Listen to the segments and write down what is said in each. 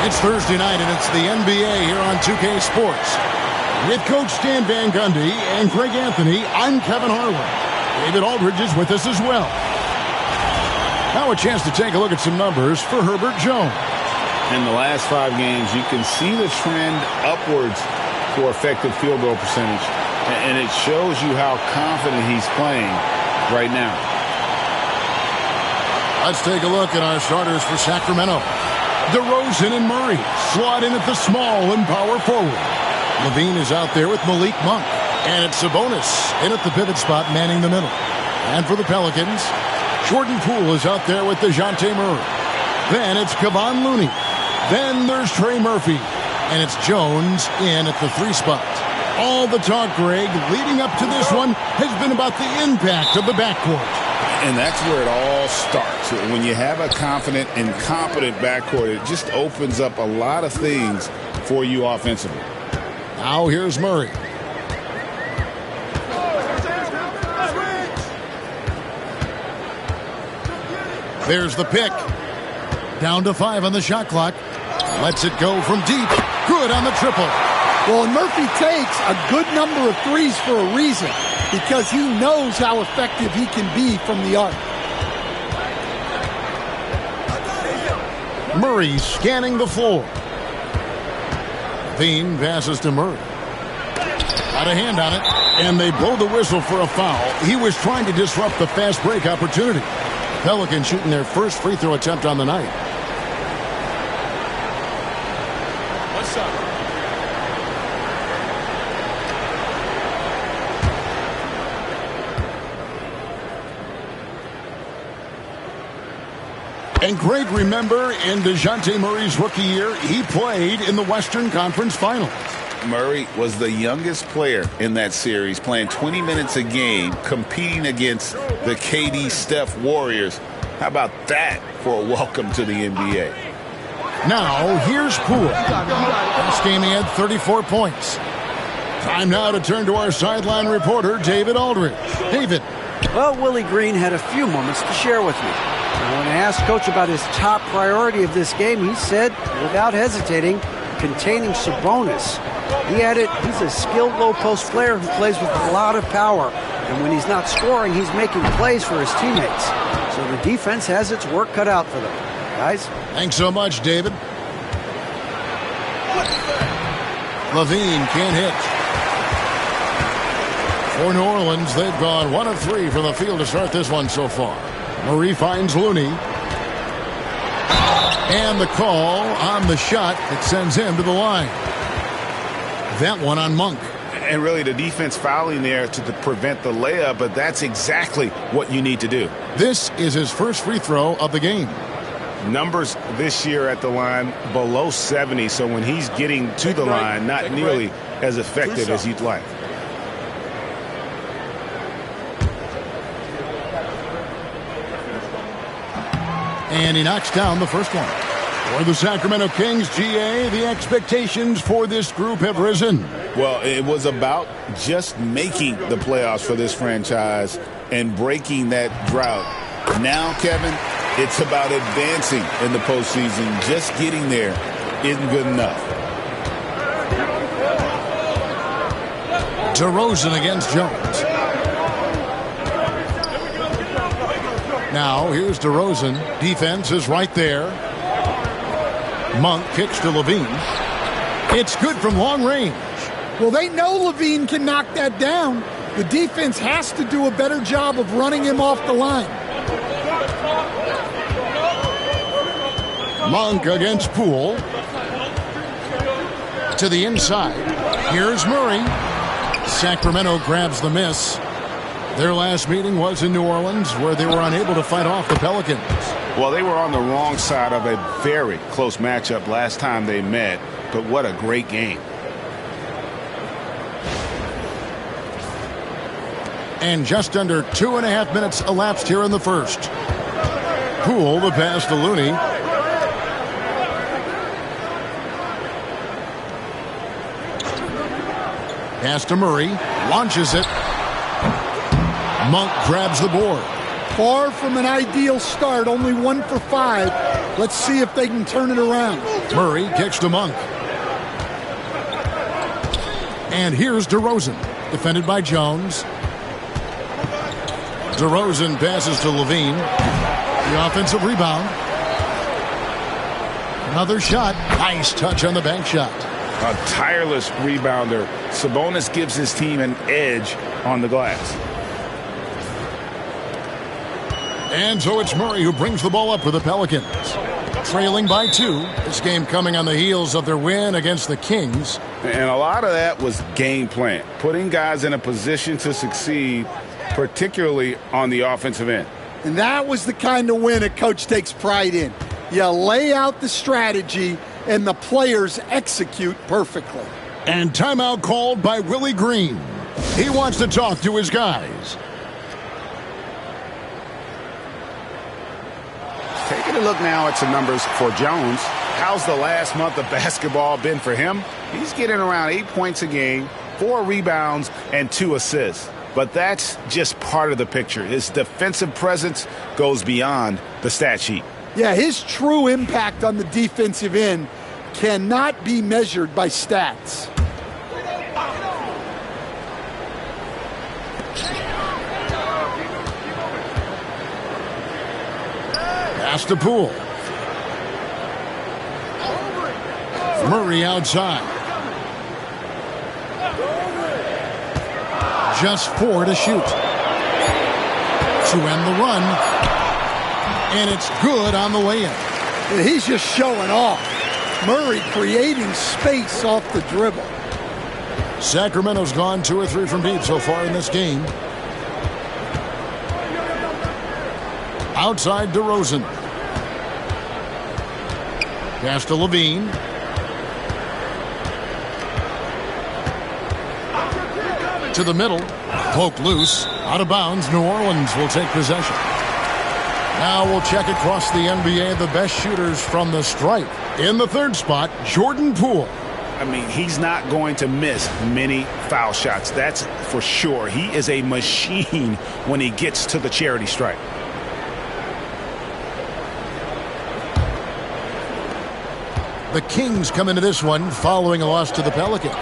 It's Thursday night, and it's the NBA here on 2K Sports. With Coach Stan Van Gundy and Greg Anthony, I'm Kevin Harlan. David Aldridge is with us as well. Now a chance to take a look at some numbers for Herbert Jones. In the last 5 games, you can see the trend upwards for effective field goal percentage, and it shows you how confident he's playing right now. Let's take a look at our starters for Sacramento. DeRozan and Murray slot in at the small and power forward. Levine is out there with Malik Monk. And it's Sabonis in at the pivot spot, manning the middle. And for the Pelicans, Jordan Poole is out there with DeJounte Murray. Then it's Kevon Looney. Then there's Trey Murphy. And it's Jones in at the 3 spot. All the talk, Greg, leading up to this one has been about the impact of the backcourt. And that's where it all starts. When you have a confident and competent backcourt, it just opens up a lot of things for you offensively. Now here's Murray. There's the pick. Down to 5 on the shot clock. Lets it go from deep. Good on the triple. Well, and Murphy takes a good number of threes for a reason, because he knows how effective he can be from the arc. Murray scanning the floor. Levine passes to Murray. Got a hand on it, and they blow the whistle for a foul. He was trying to disrupt the fast break opportunity. Pelicans shooting their first free throw attempt on the night. What's up? And Greg, remember, in DeJounte Murray's rookie year, he played in the Western Conference Finals. Murray was the youngest player in that series, playing 20 minutes a game, competing against the KD Steph Warriors. How about that for a welcome to the NBA? Now, here's Poole. Last game he had 34 points. Time now to turn to our sideline reporter, David Aldridge. David. Well, Willie Green had a few moments to share with me. When I asked Coach about his top priority of this game, he said, without hesitating, containing Sabonis. He added, he's a skilled low-post player who plays with a lot of power. And when he's not scoring, he's making plays for his teammates. So the defense has its work cut out for them. Guys? Thanks so much, David. Levine can't hit. For New Orleans, they've gone 1 of 3 from the field to start this one so far. Murray finds Looney. And the call on the shot that sends him to the line. That one on Monk. And really the defense fouling there to prevent the layup, but that's exactly what you need to do. This is his first free throw of the game. Numbers this year at the line below 70, so when he's getting to the line, not nearly as effective as you'd like. And he knocks down the first one. For the Sacramento Kings, GA, the expectations for this group have risen. Well, it was about just making the playoffs for this franchise and breaking that drought. Now, Kevin, it's about advancing in the postseason. Just getting there isn't good enough. DeRozan against Jones. Now, here's DeRozan. Defense is right there. Monk kicks to Levine. It's good from long range. Well, they know Levine can knock that down. The defense has to do a better job of running him off the line. Monk against Poole. To the inside. Here's Murray. Sacramento grabs the miss. Their last meeting was in New Orleans, where they were unable to fight off the Pelicans. Well, they were on the wrong side of a very close matchup last time they met, but what a great game. And just under 2.5 minutes elapsed here in the first. Poole the pass to Looney. Pass to Murray. Launches it. Monk grabs the board. Far from an ideal start, only 1 for 5. Let's see if they can turn it around. Murray kicks to Monk. And here's DeRozan, defended by Jones. DeRozan passes to Levine. The offensive rebound. Another shot. Nice touch on the bank shot. A tireless rebounder. Sabonis gives his team an edge on the glass. And so it's Murray who brings the ball up for the Pelicans. Trailing by 2. This game coming on the heels of their win against the Kings. And a lot of that was game plan. Putting guys in a position to succeed, particularly on the offensive end. And that was the kind of win a coach takes pride in. You lay out the strategy, and the players execute perfectly. And timeout called by Willie Green. He wants to talk to his guys. Taking a look now at some numbers for Jones. How's the last month of basketball been for him? He's getting around 8 points a game, 4 rebounds, and 2 assists. But that's just part of the picture. His defensive presence goes beyond the stat sheet. Yeah, his true impact on the defensive end cannot be measured by stats. Pass to Poole. Murray outside. Just 4 to shoot. To end the run. And it's good on the way in. He's just showing off. Murray creating space off the dribble. Sacramento's gone 2 or 3 from deep so far in this game. Outside DeRozan. Pass to Levine. To the middle. Poke loose. Out of bounds. New Orleans will take possession. Now we'll check across the NBA the best shooters from the stripe. In the 3rd spot, Jordan Poole. I mean, he's not going to miss many foul shots. That's for sure. He is a machine when he gets to the charity stripe. The Kings come into this one following a loss to the Pelicans.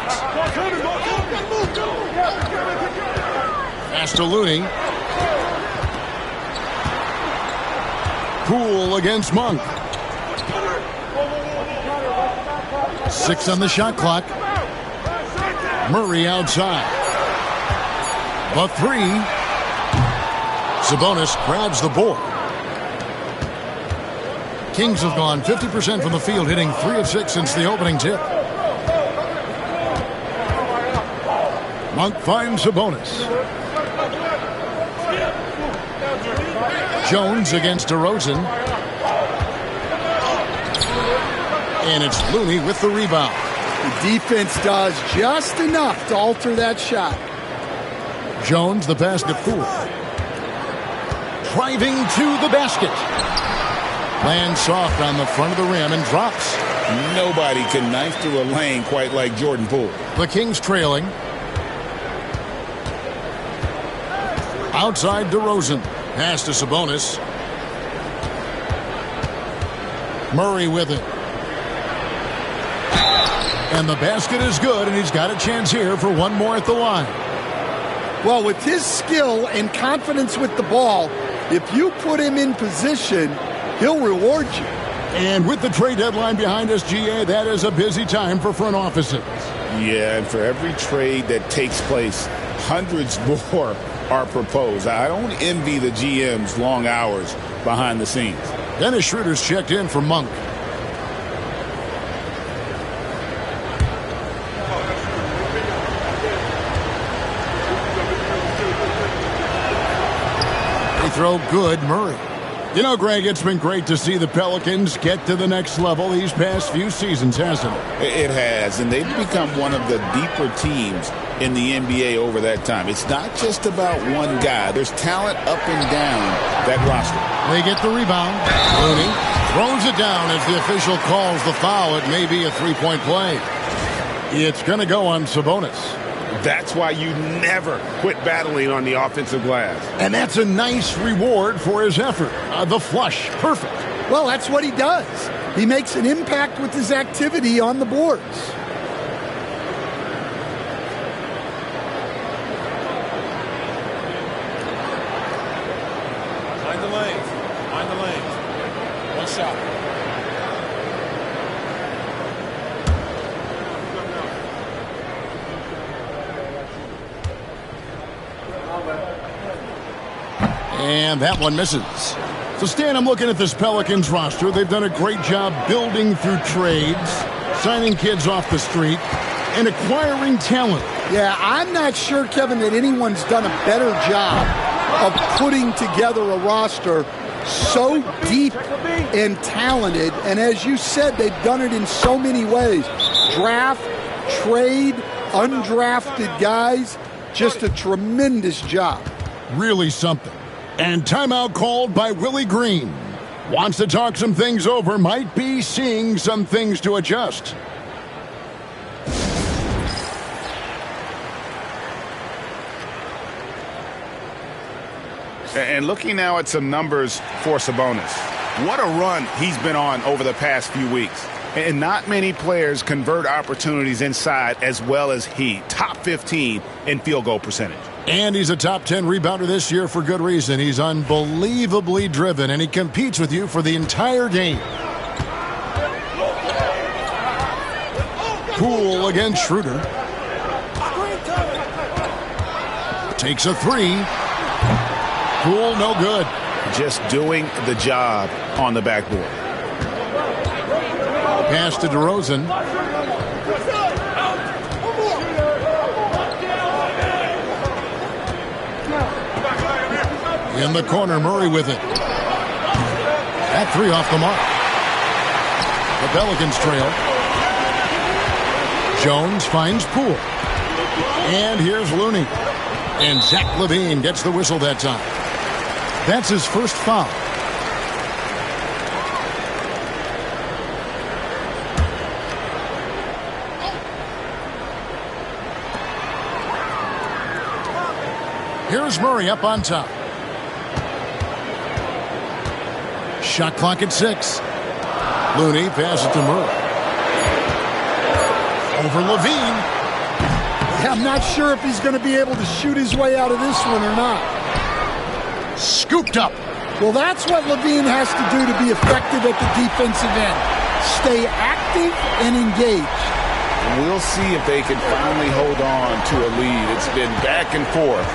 Pass to Looney. Poole against Monk. 6 on the shot clock. Murray outside. The 3. Sabonis grabs the board. Kings have gone 50% from the field, hitting 3 of 6 since the opening tip. Monk finds Sabonis. Jones against DeRozan. And it's Looney with the rebound. The defense does just enough to alter that shot. Jones, the pass to Poole. Driving to the basket. Lands soft on the front of the rim and drops. Nobody can knife through a lane quite like Jordan Poole. The Kings trailing. Outside DeRozan. Pass to Sabonis. Murray with it. And the basket is good, and he's got a chance here for one more at the line. Well, with his skill and confidence with the ball, if you put him in position, he'll reward you. And with the trade deadline behind us, GA, that is a busy time for front offices. Yeah, and for every trade that takes place, hundreds more are proposed. I don't envy the GM's long hours behind the scenes. Dennis Schroeder's checked in for Monk. They throw good. Murray. You know, Greg, it's been great to see the Pelicans get to the next level these past few seasons, hasn't it? It has, and they've become one of the deeper teams in the NBA over that time. It's not just about one guy. There's talent up and down that roster. They get the rebound. Looney throws it down as the official calls the foul. It may be a three-point play. It's going to go on Sabonis. That's why you never quit battling on the offensive glass. And that's a nice reward for his effort. The flush, perfect. Well, that's what he does. He makes an impact with his activity on the boards. Mind the lanes. Mind the lanes. One shot. And that one misses. So, Stan, I'm looking at this Pelicans roster. They've done a great job building through trades, signing kids off the street, and acquiring talent. Yeah, I'm not sure, Kevin, that anyone's done a better job of putting together a roster so deep and talented. And as you said, they've done it in so many ways. Draft, trade, undrafted guys. Just a tremendous job. Really something. And timeout called by Willie Green. Wants to talk some things over, might be seeing some things to adjust. And looking now at some numbers for Sabonis. What a run he's been on over the past few weeks. And not many players convert opportunities inside as well as he. Top 15 in field goal percentage. And he's a top 10 rebounder this year for good reason. He's unbelievably driven, and he competes with you for the entire game. Poole against Schroeder. Takes a three. Poole, no good. Just doing the job on the backboard. Pass to DeRozan. In the corner, Murray with it. That three off the mark. The Pelicans trail. Jones finds Poole. And here's Looney. And Zach LaVine gets the whistle that time. That's his first foul. Here's Murray up on top. Shot clock at 6. Looney passes to Murray. Over LaVine. I'm not sure if he's going to be able to shoot his way out of this one or not. Scooped up. Well, that's what LaVine has to do to be effective at the defensive end. Stay active and engaged. We'll see if they can finally hold on to a lead. It's been back and forth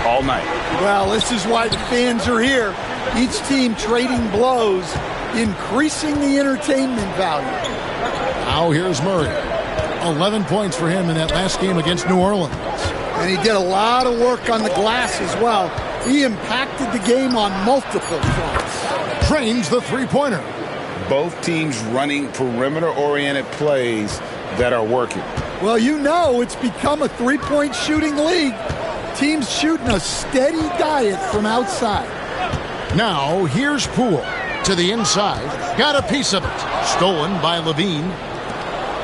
all night. Well, this is why the fans are here. Each team trading blows, increasing the entertainment value. Now here's Murray. 11 points for him in that last game against New Orleans. And he did a lot of work on the glass as well. He impacted the game on multiple fronts. Trains the three-pointer. Both teams running perimeter-oriented plays that are working. Well, you know it's become a three-point shooting league. Teams shooting a steady diet from outside. Now, here's Poole to the inside. Got a piece of it. Stolen by LaVine.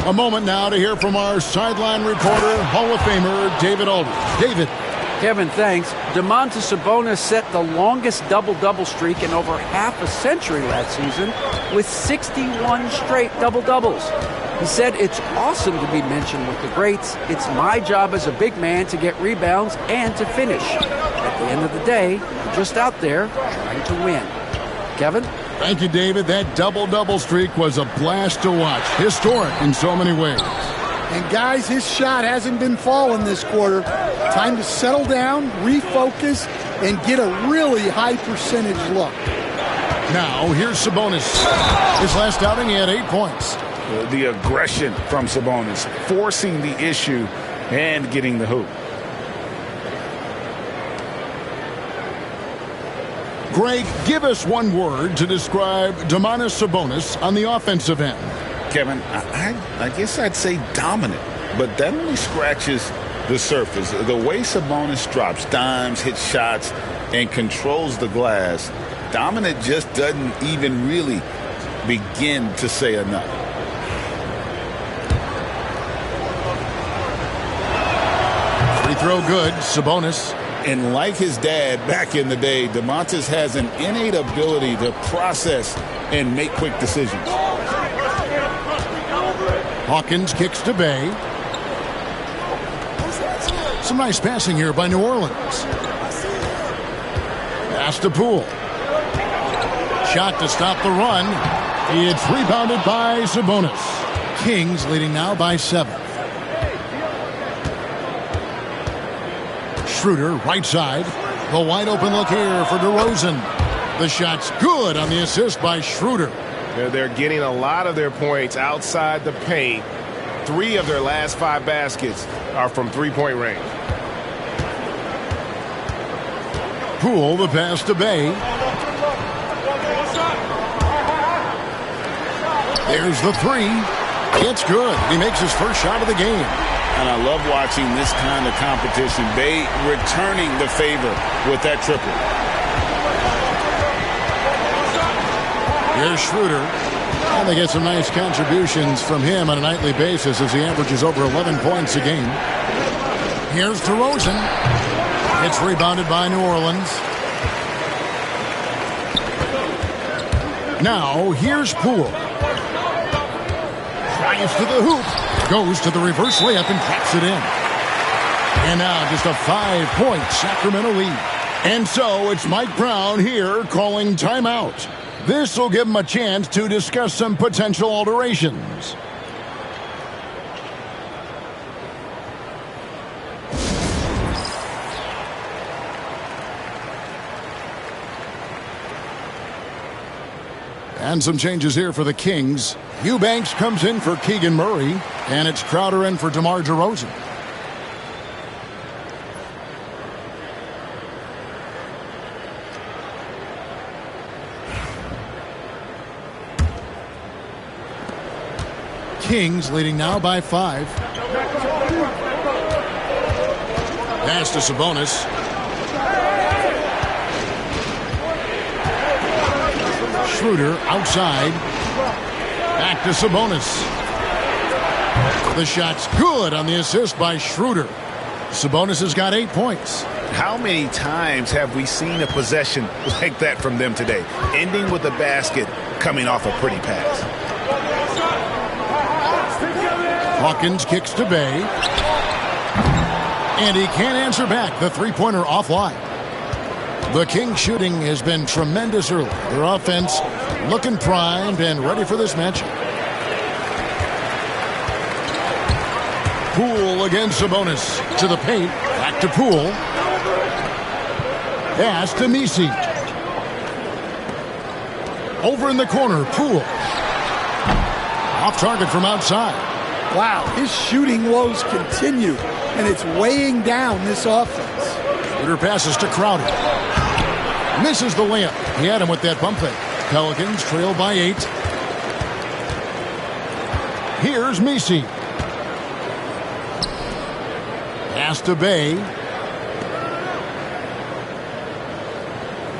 A moment now to hear from our sideline reporter, Hall of Famer David Aldridge. David. Kevin, thanks. Domantas Sabonis set the longest double-double streak in over half a century last season with 61 straight double-doubles. He said, "It's awesome to be mentioned with the greats. It's my job as a big man to get rebounds and to finish. At the end of the day, I'm just out there trying to win." Kevin? Thank you, David. That double-double streak was a blast to watch. Historic in so many ways. And, guys, his shot hasn't been falling this quarter. Time to settle down, refocus, and get a really high percentage look. Now, here's Sabonis. His last outing, he had 8 points. The aggression from Sabonis, forcing the issue and getting the hoop. Greg, give us one word to describe Domantas Sabonis on the offensive end. Kevin, I guess I'd say dominant, but that only scratches the surface. The way Sabonis drops dimes, hits shots, and controls the glass, dominant just doesn't even really begin to say enough. Free throw good. Sabonis. And like his dad back in the day, DeMontis has an innate ability to process and make quick decisions. Hawkins kicks to Bay. Some nice passing here by New Orleans. Pass to Poole. Shot to stop the run. It's rebounded by Sabonis. Kings leading now by 7. Schroeder, right side. The wide open look here for DeRozan. The shot's good on the assist by Schroeder. They're getting a lot of their points outside the paint. 3 of their last 5 baskets are from three-point range. Poole, the pass to Bay. There's the 3. It's good. He makes his first shot of the game. And I love watching this kind of competition. Bay returning the favor with that triple. Here's Schroeder. And they get some nice contributions from him on a nightly basis as he averages over 11 points a game. Here's DeRozan. It's rebounded by New Orleans. Now, here's Poole. Drives to the hoop. Goes to the reverse layup and taps it in. And now just a 5-point Sacramento lead. And so it's Mike Brown here calling timeout. This will give him a chance to discuss some potential alterations. And some changes here for the Kings. Eubanks comes in for Keegan Murray, and it's Crowder in for DeMar DeRozan. Kings leading now by 5. Pass to Sabonis. Schroeder outside. Back to Sabonis. The shot's good on the assist by Schroeder. Sabonis has got 8 points. How many times have we seen a possession like that from them today? Ending with a basket, coming off a pretty pass. Hawkins kicks to Bay. And he can't answer back. The three-pointer offline. The Kings shooting has been tremendous early. Their offense looking primed and ready for this matchup. Poole against Sabonis. To the paint. Back to Poole. Pass to Misi. Over in the corner. Poole. Off target from outside. Wow, his shooting woes continue, and it's weighing down this offense. Schroeder passes to Crowder. Misses the layup. He had him with that bump fake. Pelicans trail by 8. Here's Misi. Pass to Bay.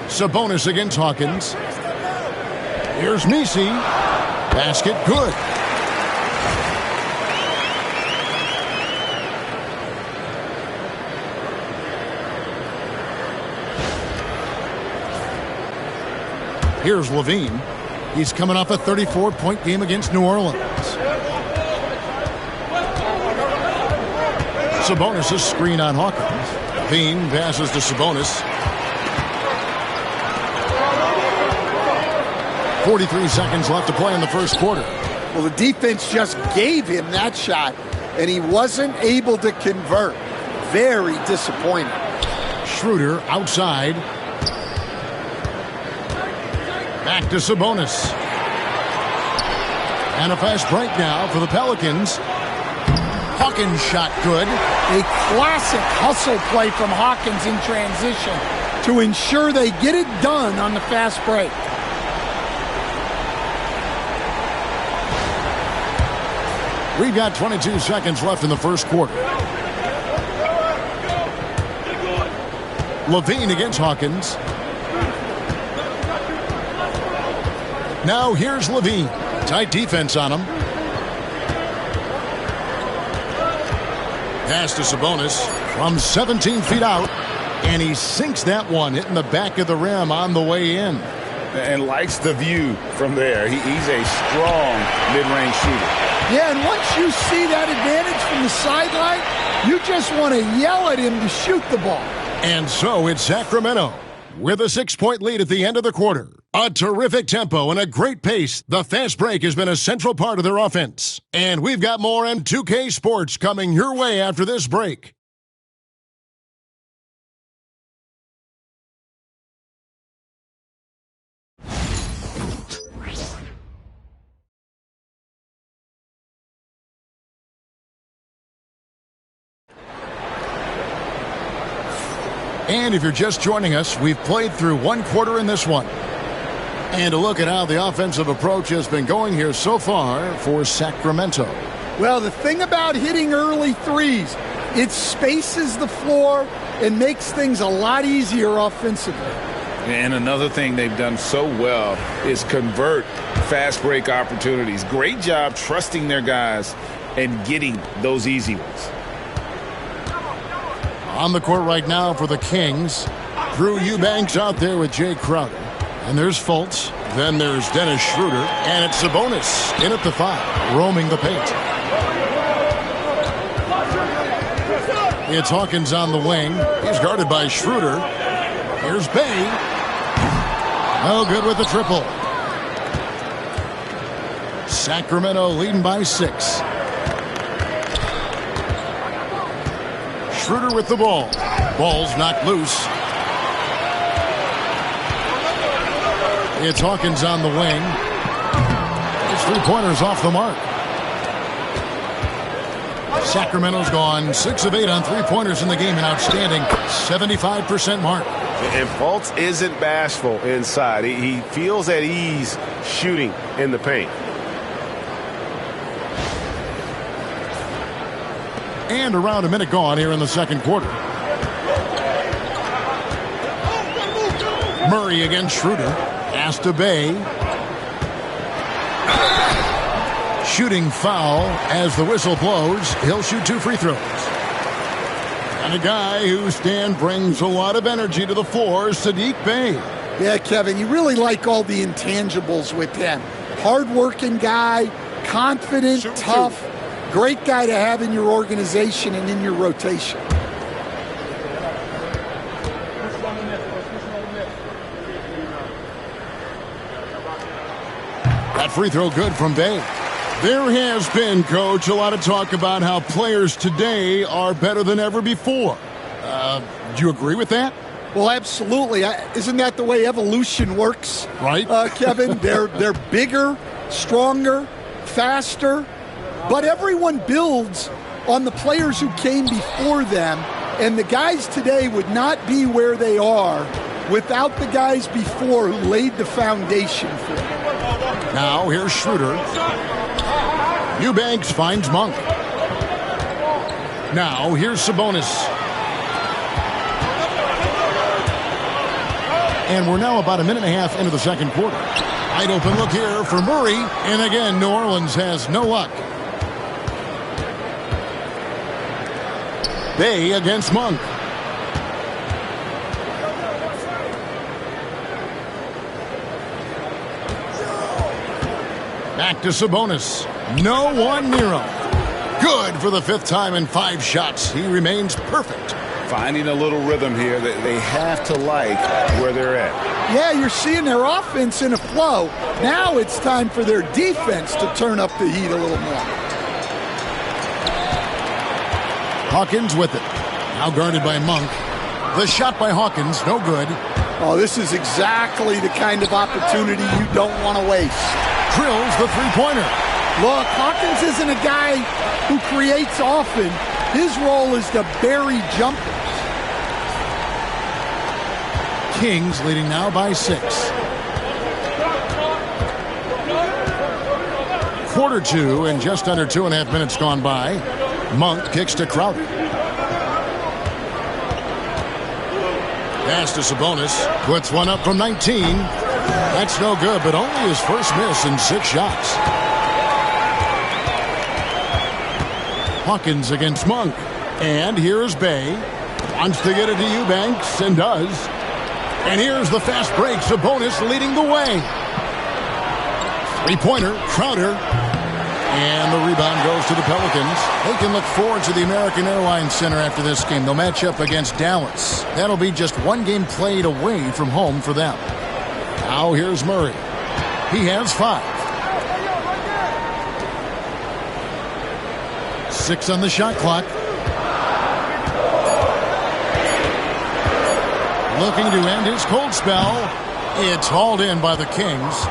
Sabonis against Hawkins. Here's Misi. Basket good. Here's Levine. He's coming off a 34-point game against New Orleans. Sabonis' screen on Hawkins. Levine passes to Sabonis. 43 seconds left to play in the first quarter. Well, the defense just gave him that shot, and he wasn't able to convert. Very disappointing. Schroeder outside. Back to Sabonis. And a fast break now for the Pelicans. Hawkins shot good. A classic hustle play from Hawkins in transition to ensure they get it done on the fast break. We've got 22 seconds left in the first quarter. Levine against Hawkins. Now here's Levine. Tight defense on him. Pass to Sabonis. from 17 feet out. And he sinks that one, hitting the back of the rim on the way in. And likes the view from there. He's a strong mid-range shooter. Yeah, and once you see that advantage from the sideline, you just want to yell at him to shoot the ball. And so it's Sacramento with a 6-point lead at the end of the quarter. A terrific tempo and a great pace. The fast break has been a central part of their offense. And we've got more M2K Sports coming your way after this break. And if you're just joining us, we've played through one quarter in this one. And a look at how the offensive approach has been going here so far for Sacramento. Well, the thing about hitting early threes, it spaces the floor and makes things a lot easier offensively. And another thing they've done so well is convert fast break opportunities. Great job trusting their guys and getting those easy ones. On the court right now for the Kings, Drew Eubanks out there with Jay Crowder. And there's Fultz. Then there's Dennis Schroeder. And it's Sabonis in at the 5, roaming the paint. It's Hawkins on the wing. He's guarded by Schroeder. Here's Bay. No good with the triple. Sacramento leading by 6. Schroeder with the ball. Ball's knocked loose. It's Hawkins on the wing. His three-pointers off the mark. Sacramento's gone 6 of 8 on three-pointers in the game, an outstanding 75% mark. And Fultz isn't bashful inside. He feels at ease shooting in the paint. And around a minute gone here in the second quarter. Murray against Schroeder. Pass to Bay. Shooting foul as the whistle blows. He'll shoot 2 free throws. And a guy whose stand brings a lot of energy to the floor, Saddiq Bey. Yeah, Kevin, you really like all the intangibles with him. Hard-working guy, confident, tough. Great guy to have in your organization and in your rotation. That free throw good from Bay. There has been, Coach, a lot of talk about how players today are better than ever before. Do you agree with that? Well, absolutely. Isn't that the way evolution works? Right. Kevin, they're bigger, stronger, faster. But everyone builds on the players who came before them, and the guys today would not be where they are without the guys before who laid the foundation for them. Now here's Schroeder. Eubanks finds Monk. Now here's Sabonis. And we're now about a minute and a half into the second quarter. Wide open look here for Murray, and again, New Orleans has no luck. Bay against Monk. Back to Sabonis. No one near him. Good for the 5th time in 5 shots. He remains perfect. Finding a little rhythm here that they have to like where they're at. Yeah, you're seeing their offense in a flow. Now it's time for their defense to turn up the heat a little more. Hawkins with it. Now guarded by Monk. The shot by Hawkins, no good. Oh, this is exactly the kind of opportunity you don't want to waste. Drills the three-pointer. Look, Hawkins isn't a guy who creates often. His role is to bury jumpers. Kings leading now by 6. Quarter 2 and just under 2.5 minutes gone by. Monk kicks to Crowder. Pass to Sabonis. Puts one up from 19. That's no good, but only his first miss in 6 shots. Hawkins against Monk. And here's Bay. Wants to get it to Eubanks, and does. And here's the fast break. Sabonis leading the way. Three-pointer, Crowder. And the rebound goes to the Pelicans. They can look forward to the American Airlines Center after this game. They'll match up against Dallas. That'll be just one game played away from home for them. Now here's Murray. He has 5. 6 on the shot clock. Looking to end his cold spell. It's hauled in by the Kings.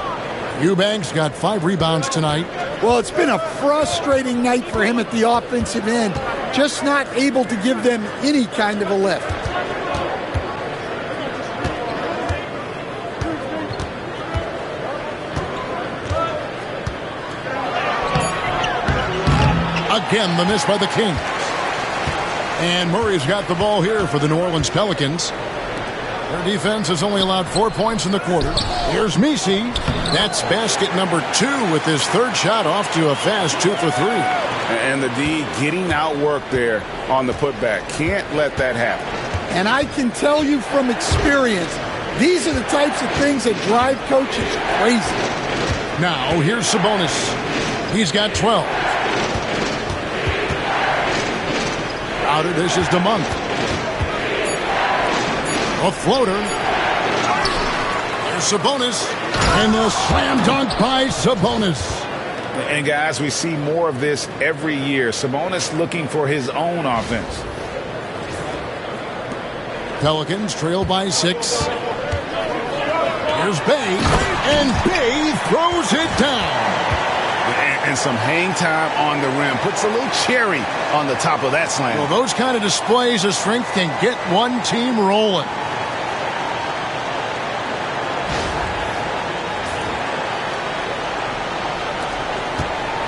Eubanks got 5 rebounds tonight. Well, it's been a frustrating night for him at the offensive end. Just not able to give them any kind of a lift. Again, the miss by the Kings. And Murray's got the ball here for the New Orleans Pelicans. Their defense has only allowed 4 points in the quarter. Here's Messi. That's basket number 2 with his 3rd shot off to a fast 2 for 3. And the D getting outworked there on the putback. Can't let that happen. And I can tell you from experience, these are the types of things that drive coaches crazy. Now, here's Sabonis. He's got 12. Crowder dishes to Monk. A floater. There's Sabonis. And the slam dunk by Sabonis. And guys, we see more of this every year. Sabonis looking for his own offense. Pelicans trail by 6. Here's Bay. And Bay throws it down. And some hang time on the rim. Puts a little cherry on the top of that slam. Well, those kind of displays of strength can get one team rolling.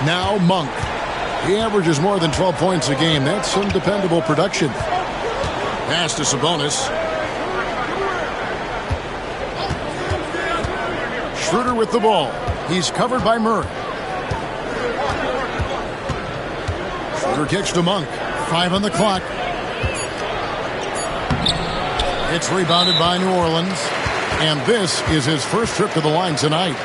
Now Monk. He averages more than 12 points a game. That's some dependable production. Pass to Sabonis. Schroeder with the ball. He's covered by Murray. Schroeder kicks to Monk. 5 on the clock. It's rebounded by New Orleans. And this is his first trip to the line tonight.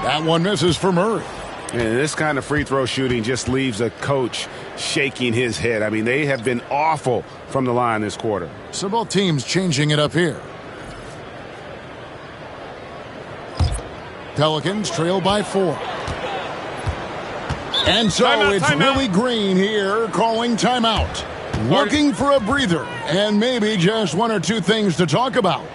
That one misses for Murray. And this kind of free throw shooting just leaves a coach shaking his head. I mean, they have been awful from the line this quarter. So both teams changing it up here. Pelicans trail by 4. And so it's Willie Green here calling timeout. Looking for a breather and maybe just 1 or 2 things to talk about.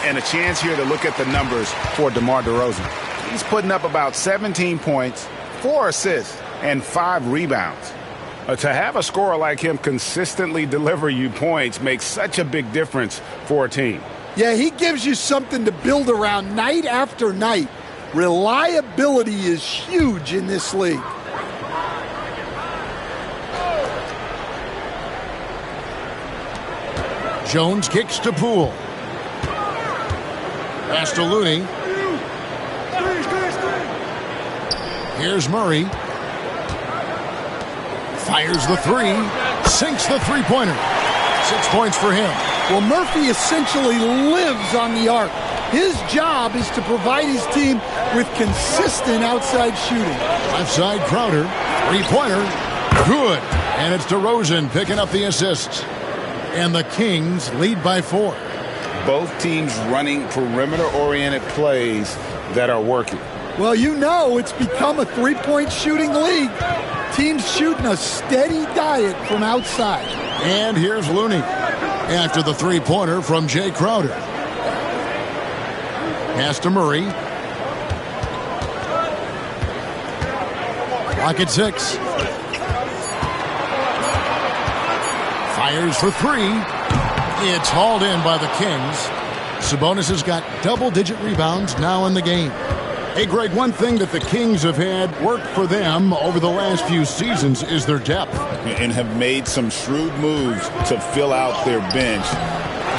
And a chance here to look at the numbers for DeMar DeRozan. He's putting up about 17 points, 4 assists, and 5 rebounds. To have a scorer like him consistently deliver you points makes such a big difference for a team. Yeah, he gives you something to build around night after night. Reliability is huge in this league. Jones kicks to Poole. Pass to Looney. Here's Murray. Fires the 3. Sinks the three-pointer. 6 points for him. Well, Murphy essentially lives on the arc. His job is to provide his team with consistent outside shooting. Left side, Crowder. Three-pointer. Good. And it's DeRozan picking up the assist. And the Kings lead by 4. Both teams running perimeter-oriented plays that are working. Well, you know it's become a three-point shooting league. Teams shooting a steady diet from outside. And here's Looney after the three-pointer from Jay Crowder. Pass to Murray. Clock at 6. Fires for 3. It's hauled in by the Kings. Sabonis has got double-digit rebounds now in the game. Hey, Greg, one thing that the Kings have had work for them over the last few seasons is their depth. And have made some shrewd moves to fill out their bench.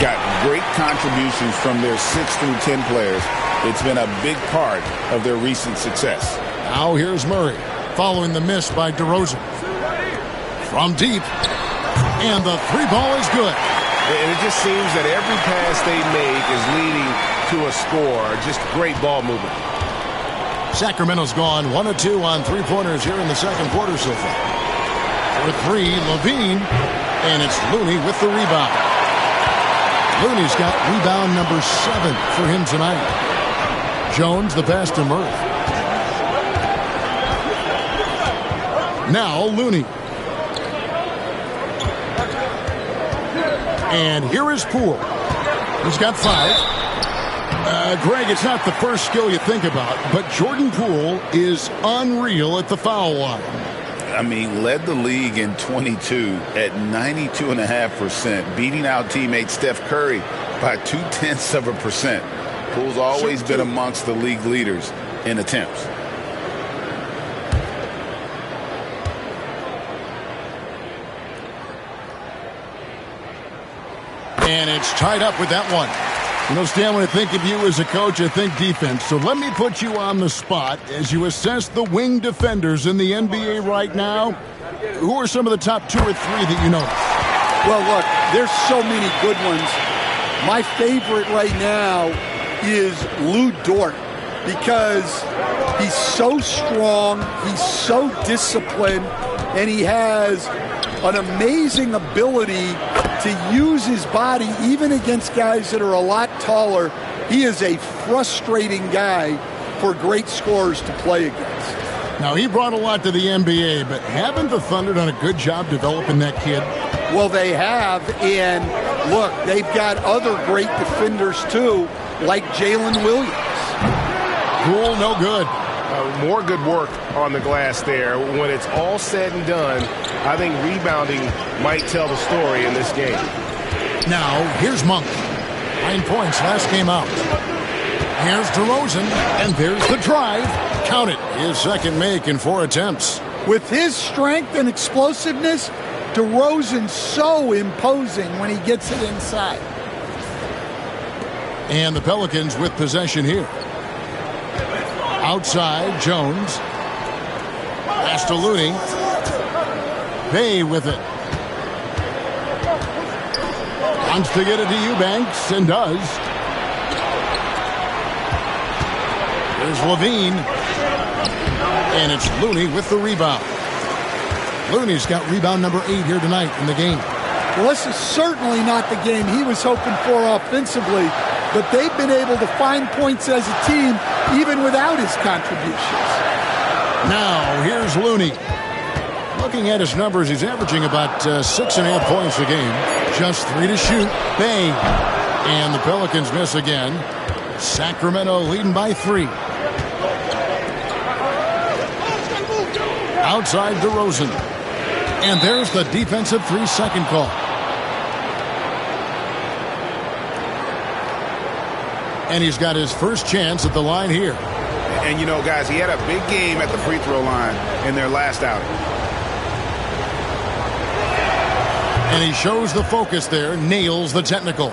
Got great contributions from their 6 through 10 players. It's been a big part of their recent success. Now here's Murray following the miss by DeRozan. From deep. And the three ball is good. And it just seems that every pass they make is leading to a score. Just great ball movement. Sacramento's gone 1 of 2 on three-pointers here in the second quarter so far. For 3, Levine, and it's Looney with the rebound. Looney's got rebound number 7 for him tonight. Jones, the pass to Murray. Now Looney. And here is Poole. He's got 5. Greg, it's not the first skill you think about, but Jordan Poole is unreal at the foul line. I mean, led the league in 22 at 92.5%, beating out teammate Steph Curry by 0.2%. Poole's always been amongst the league leaders in attempts. And it's tied up with that one. You know, Stan, when I think of you as a coach, I think defense. So let me put you on the spot as you assess the wing defenders in the NBA right now. Who are some of the top 2 or 3 that you notice? Well, look, there's so many good ones. My favorite right now is Lou Dort because he's so strong, he's so disciplined, and he has an amazing ability to use his body even against guys that are a lot taller. He is a frustrating guy for great scorers to play against. Now, he brought a lot to the NBA, but haven't the Thunder done a good job developing that kid? Well, they have, and look, they've got other great defenders too, like Jalen Williams. Cool, no good. More good work on the glass there. When it's all said and done, I think rebounding might tell the story in this game. Now, here's Monk. 9 points last game out. Here's DeRozan, and there's the drive. Count it, his second make in 4 attempts. With his strength and explosiveness, DeRozan's so imposing when he gets it inside. And the Pelicans with possession here. Outside, Jones. Pass to Looney. Bay with it. Wants to get it to Eubanks, and does. There's Levine. And it's Looney with the rebound. Looney's got rebound number 8 here tonight in the game. Well, this is certainly not the game he was hoping for offensively, but they've been able to find points as a team even without his contributions. Now, here's Looney. Looking at his numbers, he's averaging about 6.5 points a game. Just 3 to shoot. Bang. And the Pelicans miss again. Sacramento leading by 3. Outside DeRozan. And there's the defensive 3-second call. And he's got his first chance at the line here. And, you know, guys, he had a big game at the free throw line in their last outing. And he shows the focus there, nails the technical.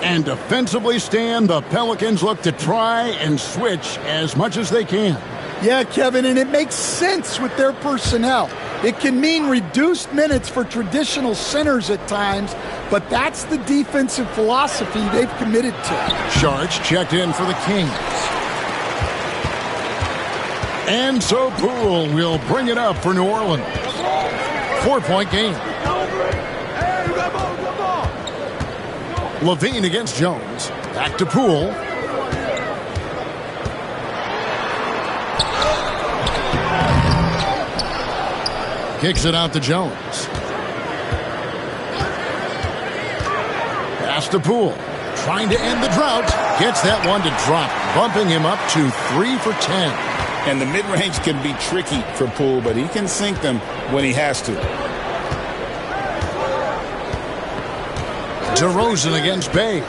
And defensively, Stan, the Pelicans look to try and switch as much as they can. Yeah, Kevin, and it makes sense with their personnel. It can mean reduced minutes for traditional centers at times, but that's the defensive philosophy they've committed to. Sharge checked in for the Kings. And so Poole will bring it up for New Orleans. 4-point game. Levine against Jones. Back to Poole. Kicks it out to Jones. Pass to Poole. Trying to end the drought. Gets that one to drop, bumping him up to 3 for 10. And the mid-range can be tricky for Poole, but he can sink them when he has to. DeRozan against Bay.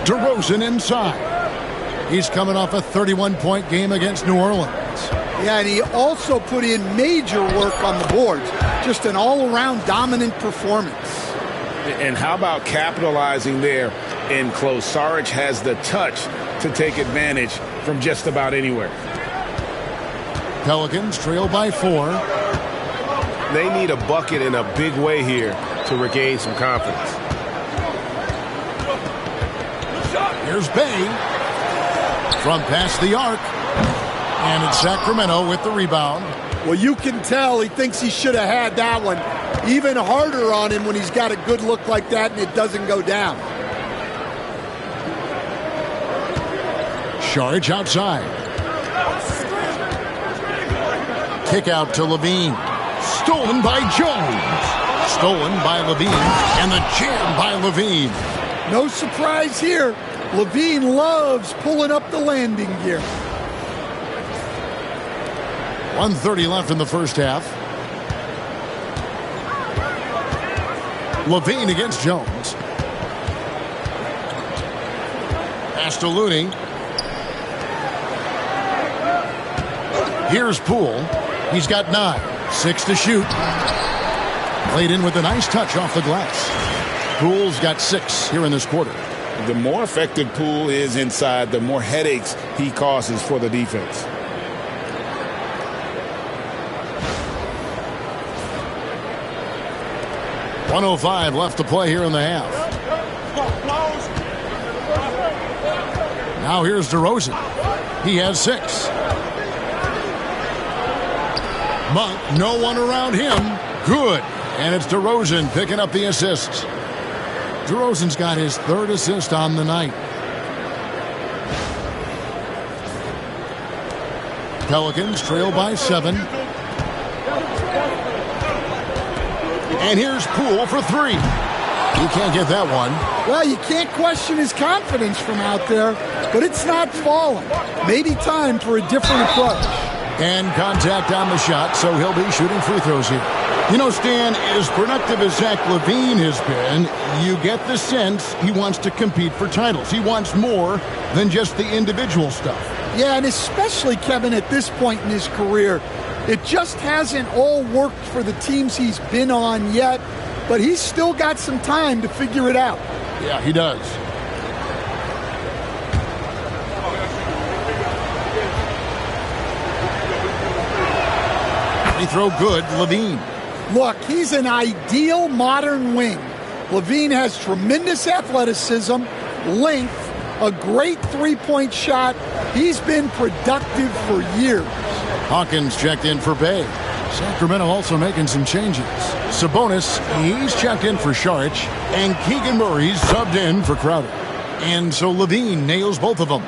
DeRozan inside. He's coming off a 31-point game against New Orleans. Yeah, and he also put in major work on the boards. Just an all-around dominant performance. And how about capitalizing there in close? Saric has the touch to take advantage from just about anywhere. Pelicans trail by 4. They need a bucket in a big way here to regain some confidence. Here's Bay from past the arc. And it's Sacramento with the rebound. Well, you can tell he thinks he should have had that one. Even harder on him when he's got a good look like that and it doesn't go down. Saric outside. Kick out to Levine. Stolen by Jones. Stolen by Levine. And the jam by Levine. No surprise here. Levine loves pulling up the landing gear. 1:30 left in the first half. Levine against Jones. Pass to Looney. Here's Poole. He's got 9. 6 to shoot. Played in with a nice touch off the glass. Poole's got 6 here in this quarter. The more effective Poole is inside, the more headaches he causes for the defense. .105 left to play here in the half. Now here's DeRozan. He has 6. Monk, no one around him. Good. And it's DeRozan picking up the assists. DeRozan's got his 3rd assist on the night. Pelicans trail by 7. And here's Poole for 3. He can't get that one. Well, you can't question his confidence from out there, but it's not falling. Maybe time for a different approach. And contact on the shot, so he'll be shooting free throws here. You know, Stan, as productive as Zach LaVine has been, you get the sense he wants to compete for titles. He wants more than just the individual stuff. Yeah, and especially, Kevin, at this point in his career, it just hasn't all worked for the teams he's been on yet, but he's still got some time to figure it out. Yeah, he does. Free throw good, Levine. Look, he's an ideal modern wing. Levine has tremendous athleticism, length, a great three-point shot. He's been productive for years. Hawkins checked in for Bay. Sacramento also making some changes. Sabonis, he's checked in for Saric, and Keegan Murray's subbed in for Crowder. And so Levine nails both of them.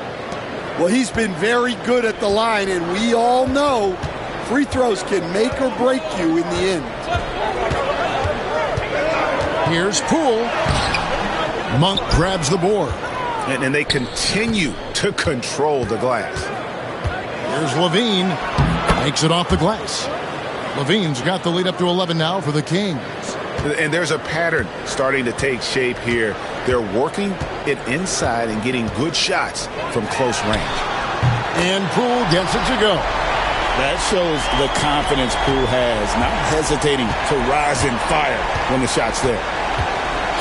Well, he's been very good at the line, and we all know free throws can make or break you in the end. Here's Poole. Monk grabs the board. And they continue to control the glass. Here's Levine. Makes it off the glass. Levine's got the lead up to 11 now for the Kings. And there's a pattern starting to take shape here. They're working it inside and getting good shots from close range. And Poole gets it to go. That shows the confidence Poole has, not hesitating to rise in fire when the shot's there.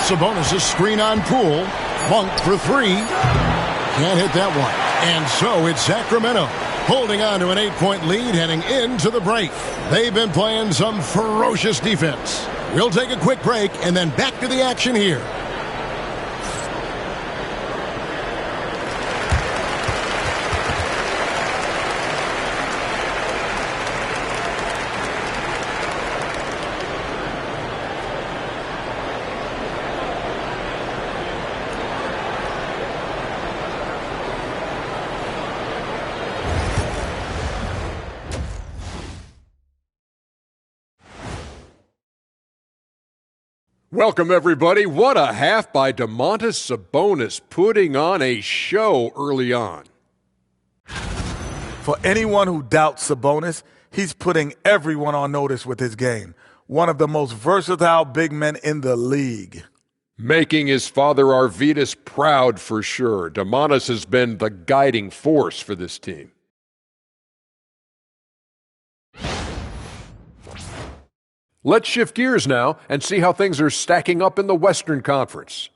Sabonis' screen on Poole. Monk for 3. Can't hit that one. And so it's Sacramento holding on to an 8-point lead heading into the break. They've been playing some ferocious defense. We'll take a quick break and then back to the action here. Welcome, everybody. What a half by Domantas Sabonis, putting on a show early on. For anyone who doubts Sabonis, he's putting everyone on notice with his game. One of the most versatile big men in the league. Making his father Arvydas proud for sure. Domantas has been the guiding force for this team. Let's shift gears now and see how things are stacking up in the Western Conference.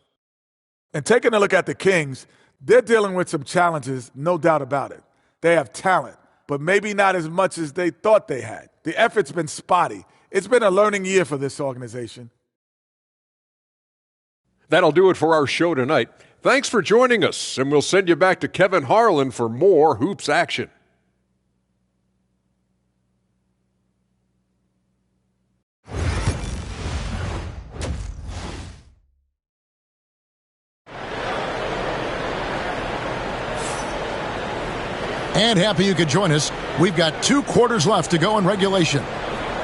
And taking a look at the Kings, they're dealing with some challenges, no doubt about it. They have talent, but maybe not as much as they thought they had. The effort's been spotty. It's been a learning year for this organization. That'll do it for our show tonight. Thanks for joining us, and we'll send you back to Kevin Harlan for more hoops action. And happy you could join us. We've got 2 quarters left to go in regulation.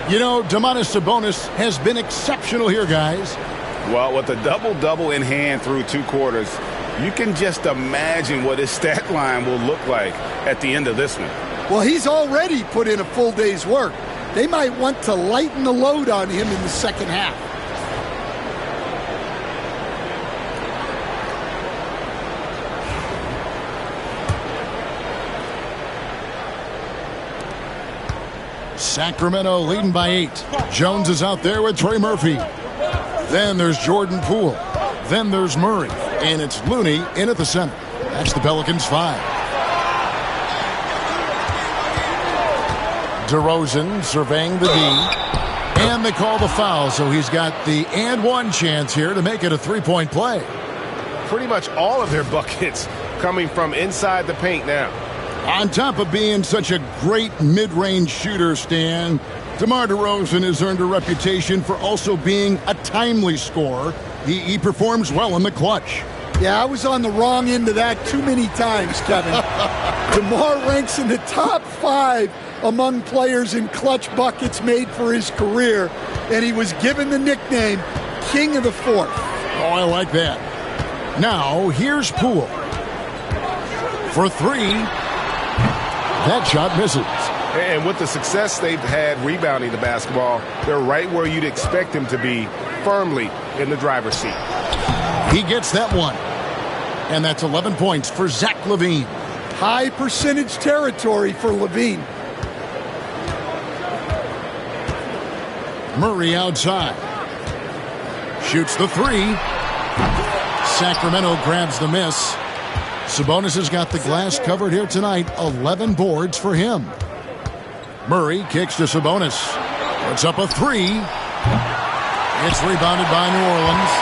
You know, Domantas Sabonis has been exceptional here, guys. Well, with a double-double in hand through 2 quarters, you can just imagine what his stat line will look like at the end of this one. Well, he's already put in a full day's work. They might want to lighten the load on him in the second half. Sacramento leading by 8. Jones is out there with Trey Murphy. Then there's Jordan Poole. Then there's Murray. And it's Looney in at the center. That's the Pelicans 5. DeRozan surveying the D. And they call the foul, so he's got the and one chance here to make it a 3-point play. Pretty much all of their buckets coming from inside the paint now. On top of being such a great mid-range shooter, Stan, DeMar DeRozan has earned a reputation for also being a timely scorer. He performs well in the clutch. Yeah, I was on the wrong end of that too many times, Kevin. DeMar ranks in the top 5 among players in clutch buckets made for his career, and he was given the nickname King of the Fourth. Oh, I like that. Now, here's Poole. For 3. That shot misses. And with the success they've had rebounding the basketball, they're right where you'd expect them to be, firmly in the driver's seat. He gets that one. And that's 11 points for Zach LaVine. High percentage territory for LaVine. Murray outside. Shoots the 3. Sacramento grabs the miss. Sabonis has got the glass covered here tonight. 11 boards for him. Murray kicks to Sabonis. Puts up a 3. It's rebounded by New Orleans.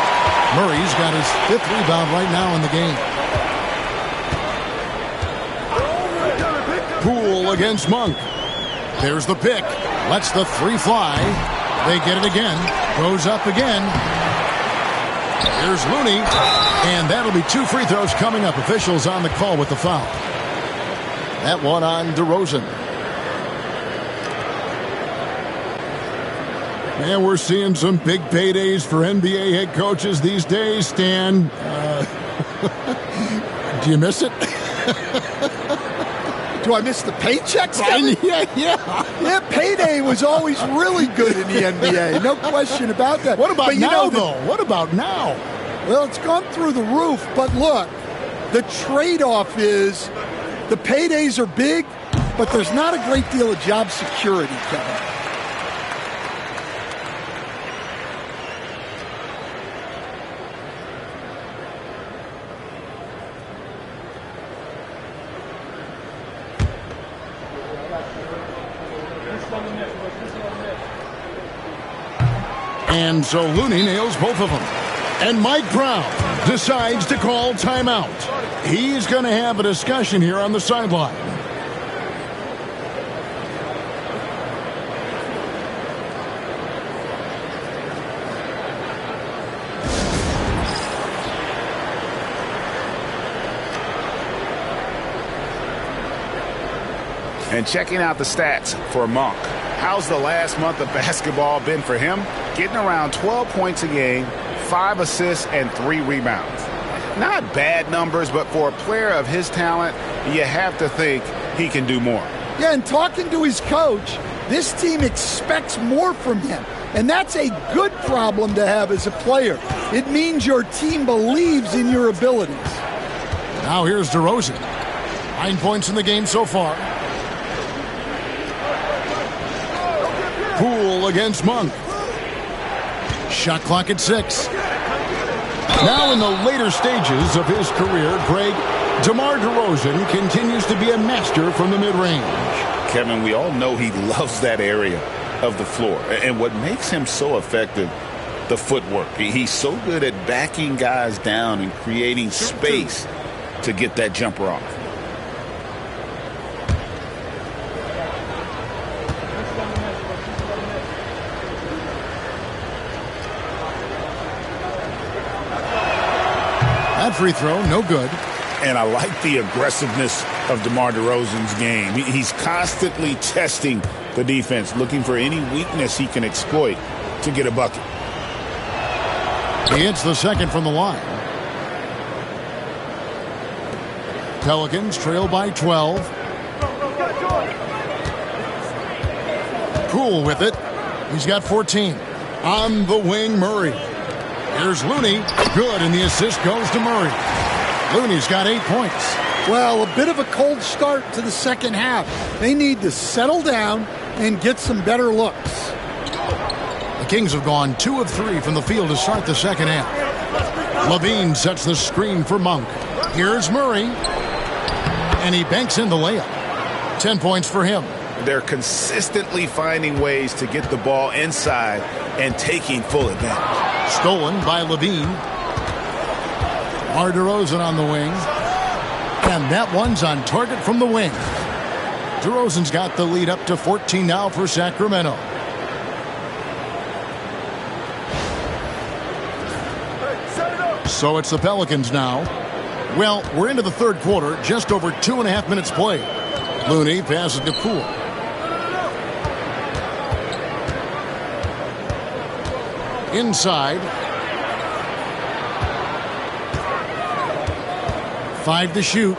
Murray's got his 5th rebound right now in the game. Poole against Monk. There's the pick. Lets the 3 fly. They get it again. Goes up again. Here's Looney. And that'll be 2 free throws coming up. Officials on the call with the foul. That one on DeRozan. Man, we're seeing some big paydays for NBA head coaches these days, Stan. Do you miss it? Do I miss the paychecks? Yeah. Payday was always really good in the NBA. No question about that. What about now, though? What about now? Well, it's gone through the roof, but look, the trade-off is the paydays are big, but there's not a great deal of job security, Kevin. And so Looney nails both of them. And Mike Brown decides to call timeout. He's going to have a discussion here on the sideline. And checking out the stats for Monk. How's the last month of basketball been for him? Getting around 12 points a game, 5 assists, and 3 rebounds. Not bad numbers, but for a player of his talent, you have to think he can do more. Yeah, and talking to his coach, this team expects more from him. And that's a good problem to have as a player. It means your team believes in your abilities. Now here's DeRozan. 9 points in the game so far. Poole against Monk. Shot clock at 6. Now in the later stages of his career, Greg, DeMar DeRozan continues to be a master from the mid-range. Kevin, we all know he loves that area of the floor. And what makes him so effective, the footwork. He's so good at backing guys down and creating space to get that jumper off. That free throw, no good. And I like the aggressiveness of DeMar DeRozan's game. He's constantly testing the defense, looking for any weakness he can exploit to get a bucket. He hits the second from the line. Pelicans trail by 12. Poole with it. He's got 14. On the wing, Murray. Here's Looney. Good, and the assist goes to Murray. Looney's got 8 points. Well, a bit of a cold start to the second half. They need to settle down and get some better looks. The Kings have gone 2 of 3 from the field to start the second half. Levine sets the screen for Monk. Here's Murray. And he banks in the layup. 10 points for him. They're consistently finding ways to get the ball inside and taking full advantage. Stolen by Levine. DeRozan on the wing. And that one's on target from the wing. DeRozan's got the lead up to 14 now for Sacramento. So it's the Pelicans now. Well, we're into the third quarter, just over 2.5 minutes played. Looney passes to Poole. Inside. 5 to shoot.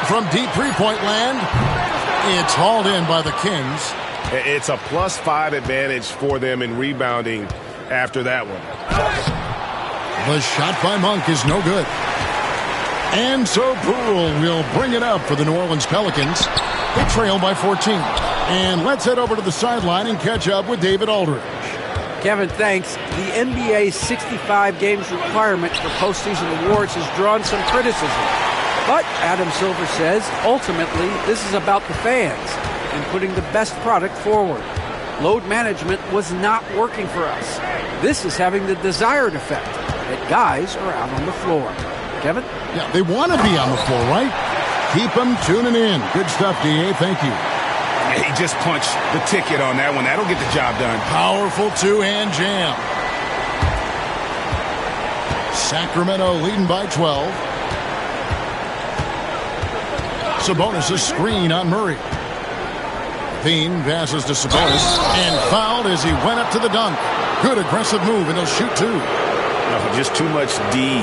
From deep three-point land, it's hauled in by the Kings. It's a +5 advantage for them in rebounding after that one. The shot by Monk is no good. And so Poole will bring it up for the New Orleans Pelicans. They trail by 14. And let's head over to the sideline and catch up with David Aldridge. Kevin, thanks. The NBA 65 games requirement for postseason awards has drawn some criticism. But Adam Silver says, ultimately, this is about the fans and putting the best product forward. Load management was not working for us. This is having the desired effect, that guys are out on the floor. Kevin? Yeah, they want to be on the floor, right? Keep them tuning in. Good stuff, D.A. Thank you. He just punched the ticket on that one. That'll get the job done. Powerful two-hand jam. Sacramento leading by 12. Sabonis a screen on Murray. Levine passes to Sabonis and fouled as he went up to the dunk. Good aggressive move, and he'll shoot 2. No, just too much D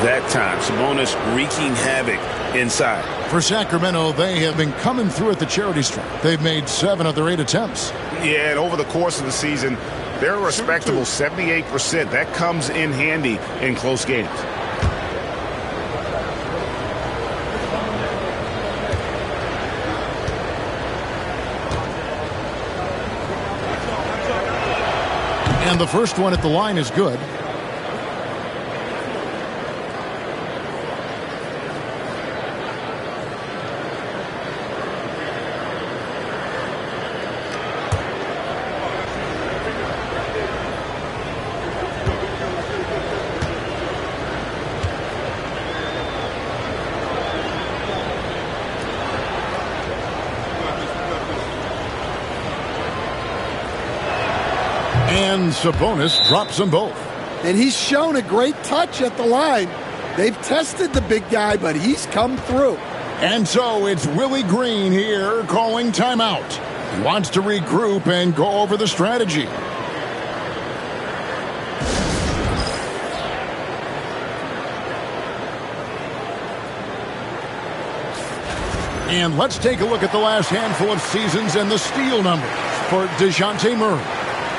that time. Sabonis wreaking havoc inside. For Sacramento, they have been coming through at the charity stripe. They've made 7 of their 8 attempts. Yeah, and over the course of the season, they're a respectable 78%. That comes in handy in close games. And the first one at the line is good. And Sabonis drops them both. And he's shown a great touch at the line. They've tested the big guy, but he's come through. And so it's Willie Green here calling timeout. He wants to regroup and go over the strategy. And let's take a look at the last handful of seasons and the steal numbers for DeJounte Murray.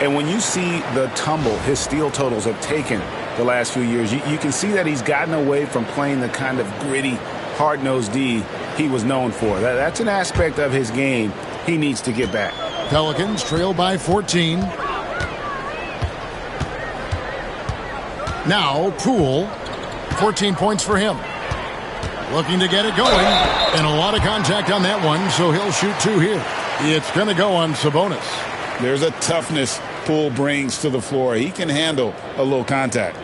And when you see the tumble his steal totals have taken the last few years, you can see that he's gotten away from playing the kind of gritty, hard-nosed D he was known for. That's an aspect of his game he needs to get back. Pelicans trail by 14. Now, Poole, 14 points for him. Looking to get it going, and a lot of contact on that one, so he'll shoot 2 here. It's going to go on Sabonis. There's a toughness Poole brings to the floor. He can handle a little contact.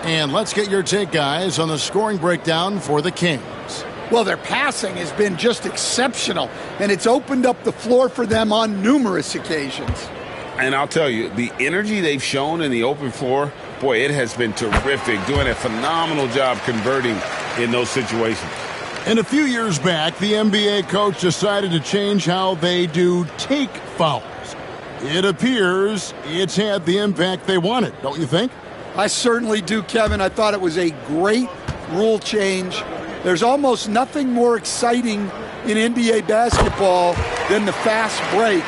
And let's get your take, guys, on the scoring breakdown for the Kings. Well, their passing has been just exceptional, and it's opened up the floor for them on numerous occasions. And I'll tell you, the energy they've shown in the open floor, boy, it has been terrific, doing a phenomenal job converting in those situations. And a few years back, the NBA coach decided to change how they do take fouls. It appears it's had the impact they wanted, don't you think? I certainly do, Kevin. I thought it was a great rule change. There's almost nothing more exciting in NBA basketball than the fast break.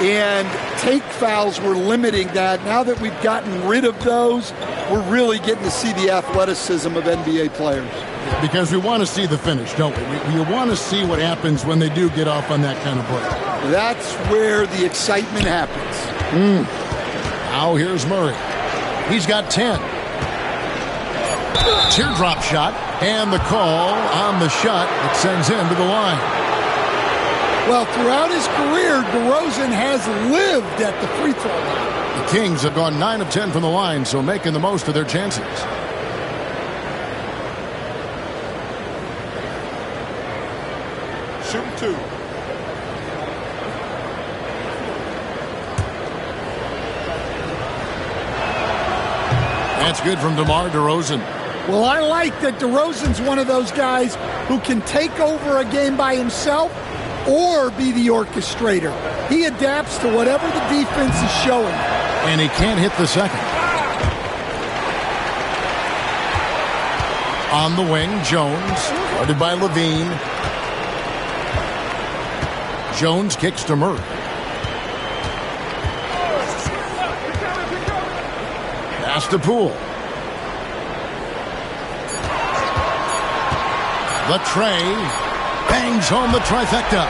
And take fouls were limiting that. Now that we've gotten rid of those, we're really getting to see the athleticism of NBA players. Because we want to see the finish, don't we? We want to see what happens when they do get off on that kind of break. That's where the excitement happens. Now here's Murray. He's got 10. Teardrop shot, and the call on the shot that sends him to the line. Well, throughout his career, DeRozan has lived at the free throw line. The Kings have gone 9 of 10 from the line, so making the most of their chances. Shoot 2. That's good from DeMar DeRozan. Well, I like that DeRozan's one of those guys who can take over a game by himself or be the orchestrator. He adapts to whatever the defense is showing. And he can't hit the second. On the wing, Jones, guarded by Levine. Jones kicks to Murray. Pass to Poole. The tray bangs home the trifecta.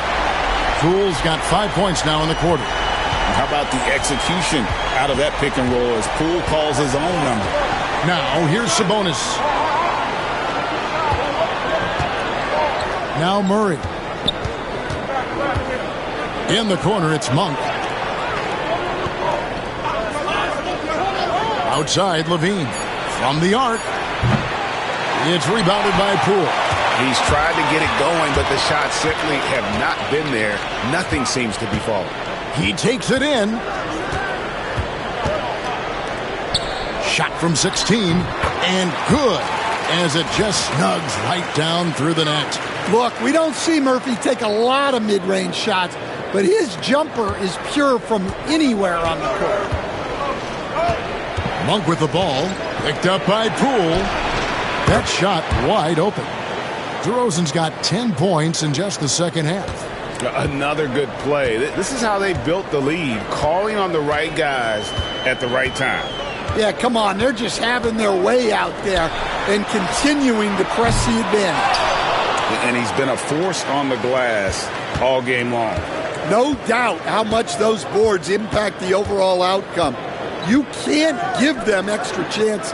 Poole's got 5 points now in the quarter. How about the execution out of that pick and roll as Poole calls his own number? Now here's Sabonis. Now Murray. In the corner, it's Monk. Outside, Levine. From the arc. It's rebounded by Poole. He's tried to get it going, but the shots simply have not been there. Nothing seems to be falling. He takes it in. Shot from 16, and good, as it just snugs right down through the net. Look, we don't see Murphy take a lot of mid-range shots, but his jumper is pure from anywhere on the court. Monk with the ball, picked up by Poole. That shot wide open. DeRozan's got 10 points in just the second half. Another good play. This is how they built the lead, calling on the right guys at the right time. Yeah, come on. They're just having their way out there and continuing to press the advantage. And he's been a force on the glass all game long. No doubt how much those boards impact the overall outcome. You can't give them extra chances.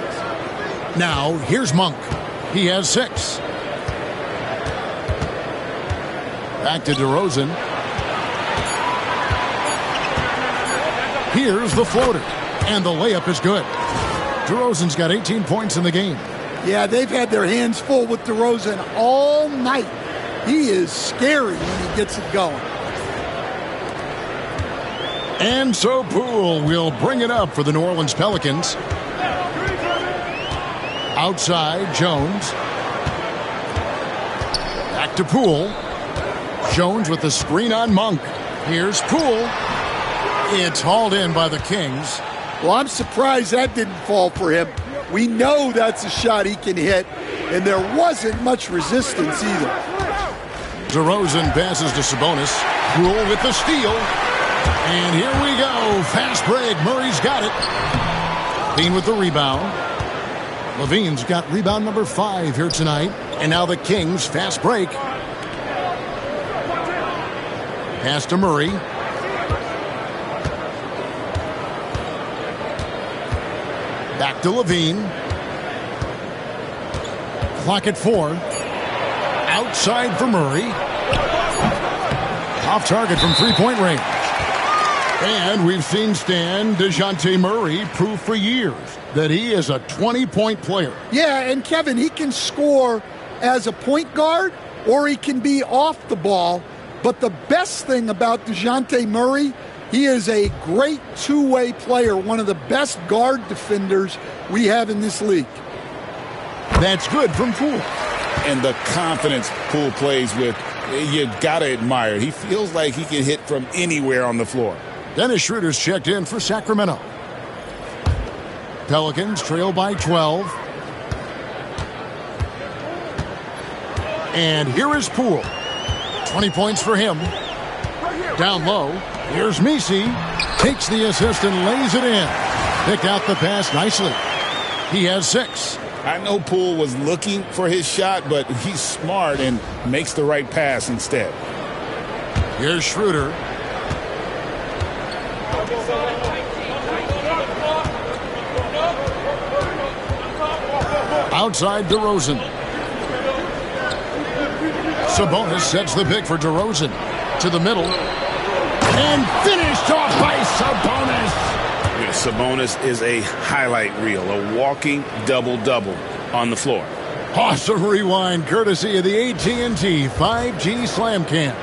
Now, here's Monk. He has 6. Back to DeRozan. Here's the floater. And the layup is good. DeRozan's got 18 points in the game. Yeah, they've had their hands full with DeRozan all night. He is scary when he gets it going. And so Poole will bring it up for the New Orleans Pelicans. Outside, Jones. Back to Poole. Jones with the screen on Monk. Here's Poole. It's hauled in by the Kings. Well, I'm surprised that didn't fall for him. We know that's a shot he can hit, and there wasn't much resistance either. DeRozan passes to Sabonis. Poole with the steal. And here we go. Fast break. Murray's got it. Levine with the rebound. Levine's got rebound number 5 here tonight. And now the Kings fast break. Pass to Murray. Back to Levine. Clock at 4. Outside for Murray. Off target from three-point range. And we've seen Stan DeJounte Murray prove for years that he is a 20-point player. Yeah, and Kevin, he can score as a point guard or he can be off the ball. But the best thing about DeJounte Murray, he is a great two-way player, one of the best guard defenders we have in this league. That's good from Poole. And the confidence Poole plays with, you got to admire. He feels like he can hit from anywhere on the floor. Dennis Schroeder's checked in for Sacramento. Pelicans trail by 12. And here is Poole. 20 points for him. Down low. Here's Messi. Takes the assist and lays it in. Picked out the pass nicely. He has 6. I know Poole was looking for his shot, but he's smart and makes the right pass instead. Here's Schroeder. Outside DeRozan. Sabonis sets the pick for DeRozan. To the middle. And finished off by Sabonis. Yeah, Sabonis is a highlight reel, a walking double-double on the floor. Awesome rewind courtesy of the AT&T 5G Slam Cam.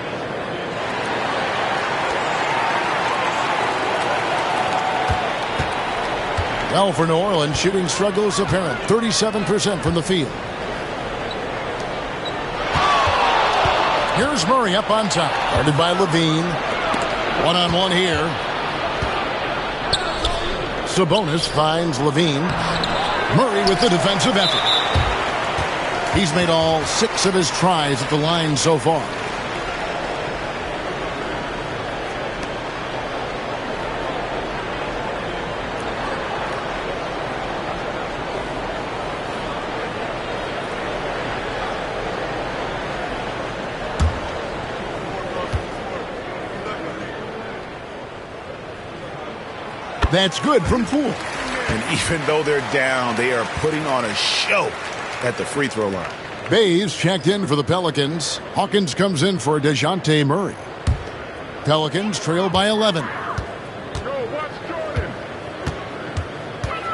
Well, for New Orleans, shooting struggles apparent. 37% from the field. Here's Murray up on top. Guarded by Levine. One-on-one here. Sabonis finds Levine. Murray with the defensive effort. He's made all 6 of his tries at the line so far. That's good from Poole. And even though they're down, they are putting on a show at the free throw line. Bays checked in for the Pelicans. Hawkins comes in for DeJounte Murray. Pelicans trail by 11.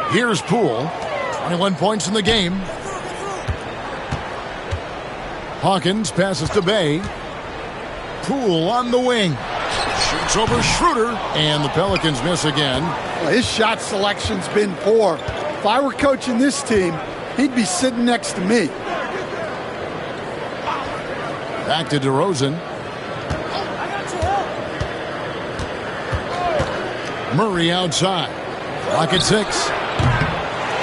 Here's Poole. 21 points in the game. Hawkins passes to Bay. Poole on the wing. Shoots over Schroeder, and the Pelicans miss again. Well, his shot selection's been poor. If I were coaching this team, he'd be sitting next to me. Back to DeRozan. Murray outside. Clock at 6.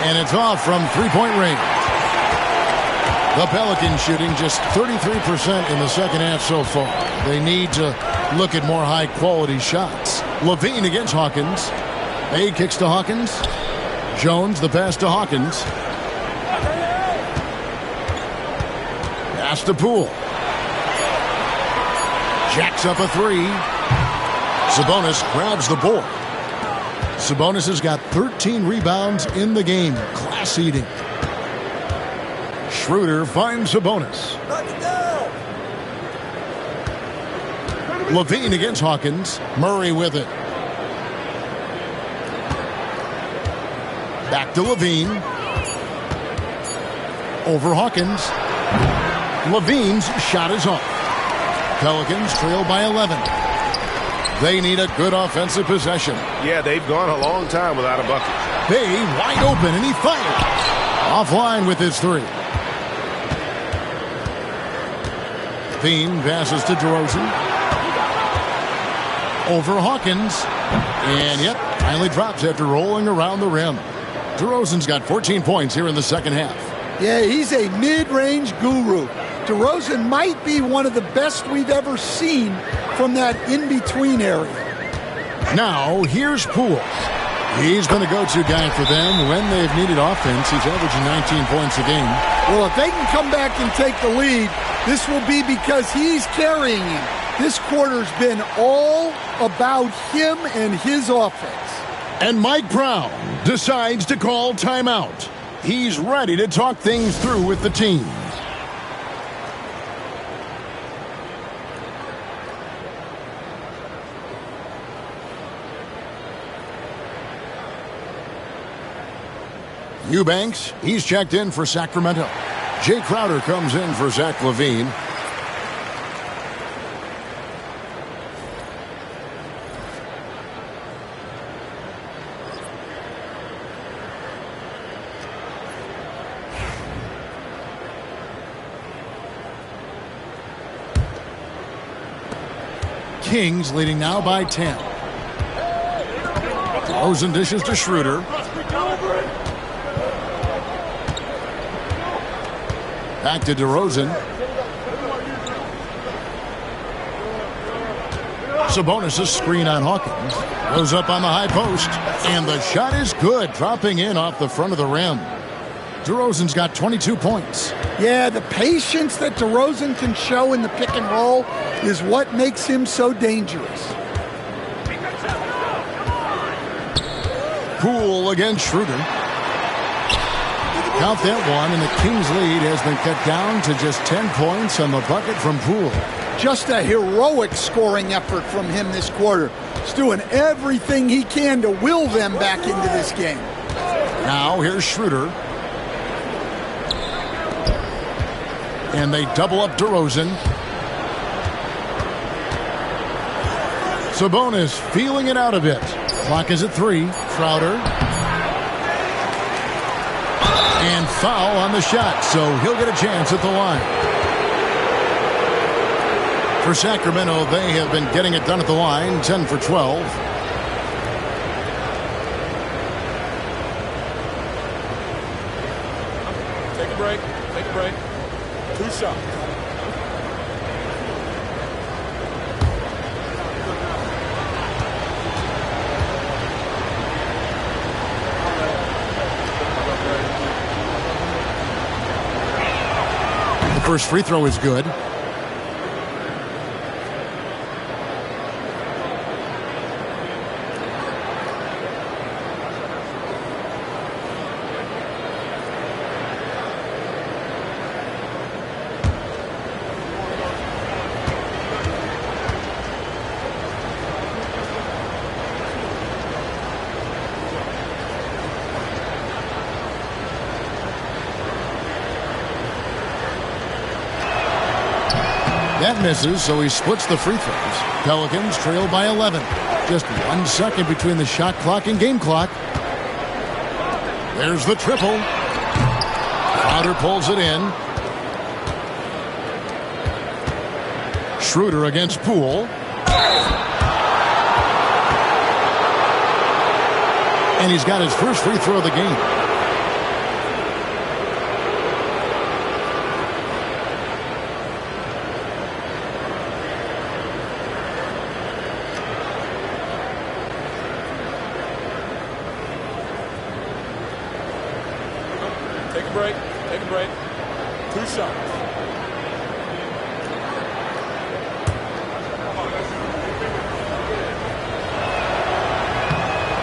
And it's off from three-point range. The Pelicans shooting just 33% in the second half so far. They need to look at more high-quality shots. Levine against Hawkins. Bay kicks to Hawkins. Jones, the pass to Hawkins. Pass to Poole. Jacks up a 3. Sabonis grabs the board. Sabonis has got 13 rebounds in the game. Class eating. Schroeder finds Sabonis. Levine against Hawkins. Murray with it. Back to Levine. Over Hawkins. Levine's shot is off. Pelicans trail by 11. They need a good offensive possession. Yeah, they've gone a long time without a bucket. Bay wide open, and he fires. Offline with his 3. LaVine passes to DeRozan. Over Hawkins. And yep, finally drops after rolling around the rim. DeRozan's got 14 points here in the second half. Yeah, he's a mid-range guru. DeRozan might be one of the best we've ever seen from that in-between area. Now, here's Poole. He's been the go-to guy for them when they've needed offense. He's averaging 19 points a game. Well, if they can come back and take the lead, this will be because he's carrying him. This quarter's been all about him and his offense. And Mike Brown decides to call timeout. He's ready to talk things through with the team. Eubanks, he's checked in for Sacramento. Jay Crowder comes in for Zach LaVine. Kings leading now by 10. DeRozan dishes to Schroeder. Back to DeRozan. Sabonis' screen on Hawkins. Goes up on the high post. And the shot is good, dropping in off the front of the rim. DeRozan's got 22 points. Yeah, the patience that DeRozan can show in the pick and roll is what makes him so dangerous. Poole against Schroeder. Count that one, and the Kings' lead has been cut down to just 10 points on the bucket from Poole. Just a heroic scoring effort from him this quarter. He's doing everything he can to will them back into this game. Now here's Schroeder. And they double up DeRozan. Sabonis feeling it out a bit. Clock is at 3. Crowder. And foul on the shot, so he'll get a chance at the line. For Sacramento, they have been getting it done at the line, 10 for 12. Take a break. Take a break. 2 shots. First free throw is good. That misses, so he splits the free throws. Pelicans trail by 11. Just 1 second between the shot clock and game clock. There's the triple. Crowder pulls it in. Schroeder against Poole. And he's got his first free throw of the game. Take a break. Take a break. 2 shots.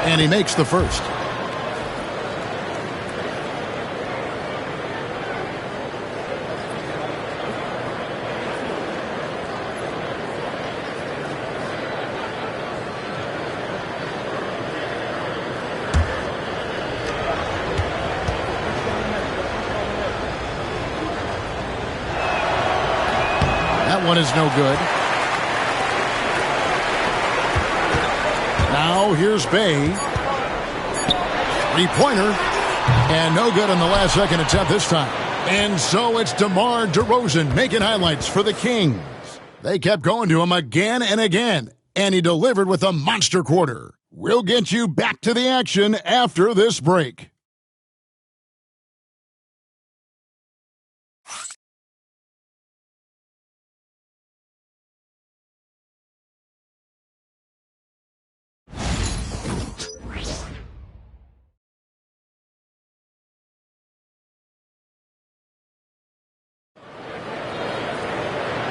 And he makes the first. That one is no good. Now here's Bay. Three-pointer. And no good on the last second attempt this time. And so it's DeMar DeRozan making highlights for the Kings. They kept going to him again and again, and he delivered with a monster quarter. We'll get you back to the action after this break.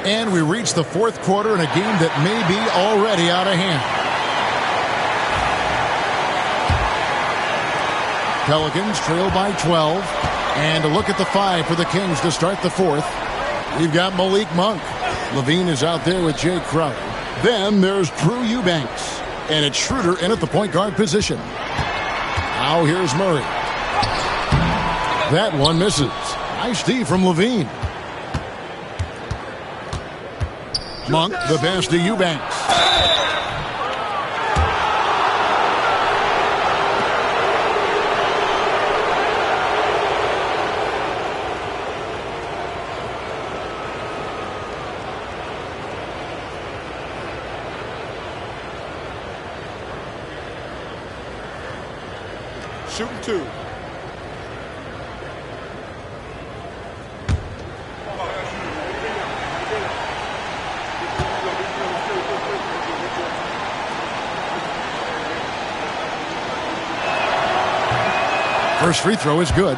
And we reach the fourth quarter in a game that may be already out of hand. Pelicans trail by 12. And a look at the 5 for the Kings to start the fourth. We've got Malik Monk. LaVine is out there with Jay Crowder. Then there's Drew Eubanks. And it's Schroeder in at the point guard position. Now here's Murray. That one misses. Nice D from LaVine. Monk, the pass to Eubanks. Shooting 2. First free throw is good.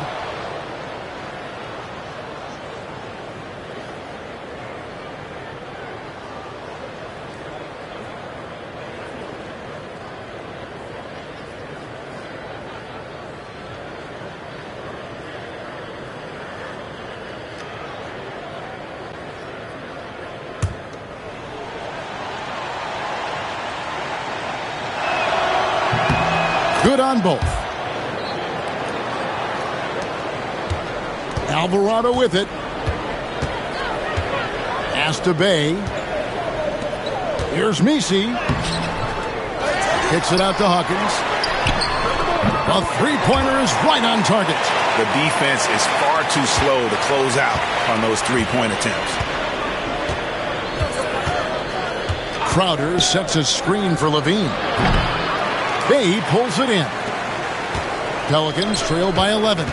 Good on both. Alvarado with it. Pass to Bay. Here's Messi. Kicks it out to Hawkins. A three-pointer is right on target. The defense is far too slow to close out on those three-point attempts. Crowder sets a screen for LaVine. Bay pulls it in. Pelicans trail by 11.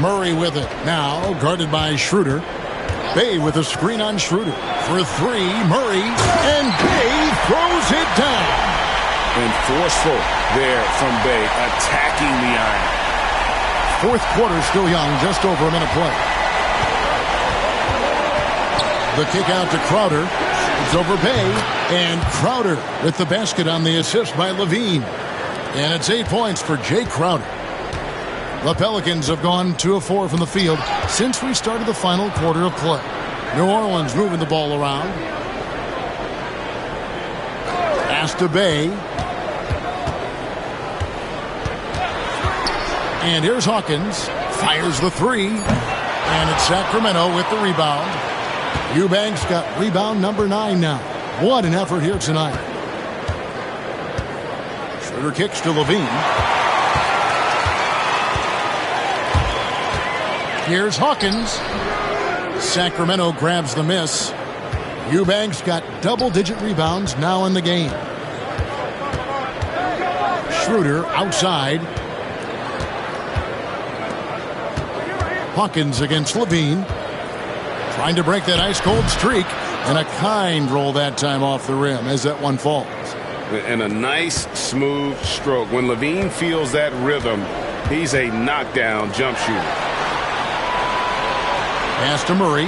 Murray with it. Now guarded by Schroeder. Bay with a screen on Schroeder. For three, Murray. And Bay throws it down. And forceful there from Bay, attacking the iron. Fourth quarter still young, just over a minute play. The kick out to Crowder. It's over Bay. And Crowder with the basket on the assist by LaVine. And it's 8 points for Jay Crowder. The Pelicans have gone 2 of 4 from the field since we started the final quarter of play. New Orleans moving the ball around. Pass to Bay. And here's Hawkins. Fires the three. And it's Sacramento with the rebound. Eubanks got rebound number 9 now. What an effort here tonight. Schroeder kicks to LaVine. Here's Hawkins. Sacramento grabs the miss. Eubanks got double-digit rebounds now in the game. Schroeder outside. Hawkins against LaVine. Trying to break that ice-cold streak. And a kind roll that time off the rim as that one falls. And a nice, smooth stroke. When LaVine feels that rhythm, he's a knockdown jump shooter. Pass to Murray.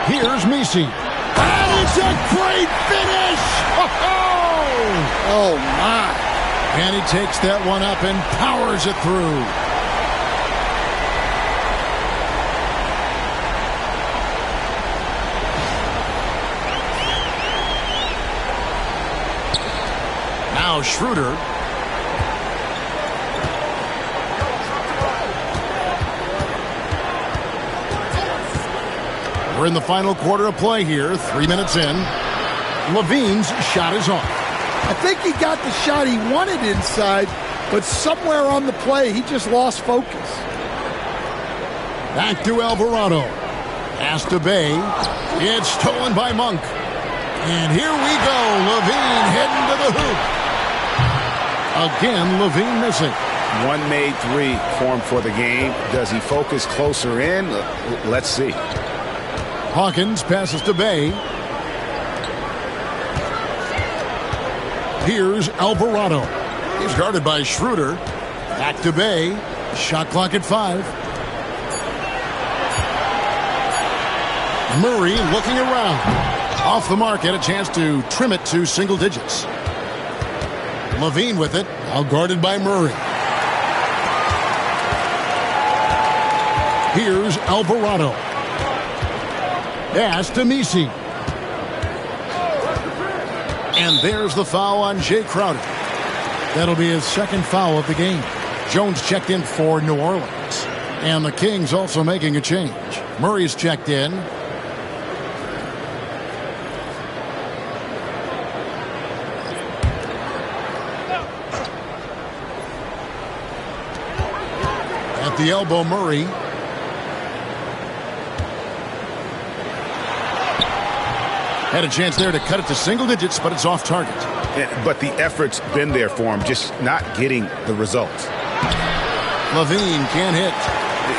Here's Messi. And it's a great finish! Oh, my. And he takes that one up and powers it through. Now Schroeder. We're in the final quarter of play here. 3 minutes in. LaVine's shot is off. I think he got the shot he wanted inside, but somewhere on the play, he just lost focus. Back to Alvarado. Pass to Bay. It's stolen by Monk. And here we go. Levine heading to the hoop. Again, Levine missing. One made three for him for the game. Does he focus closer in? Let's see. Hawkins passes to Bay. Here's Alvarado. He's guarded by Schroeder. Back to Bay. Shot clock at 5. Murray looking around. Off the mark, had a chance to trim it to single digits. Levine with it, now guarded by Murray. Here's Alvarado. Pass to Misi. And there's the foul on Jay Crowder. That'll be his second foul of the game. Jones checked in for New Orleans. And the Kings also making a change. Murray's checked in. At the elbow, Murray. Had a chance there to cut it to single digits, but it's off target. But the effort's been there for him, just not getting the results. Levine can't hit.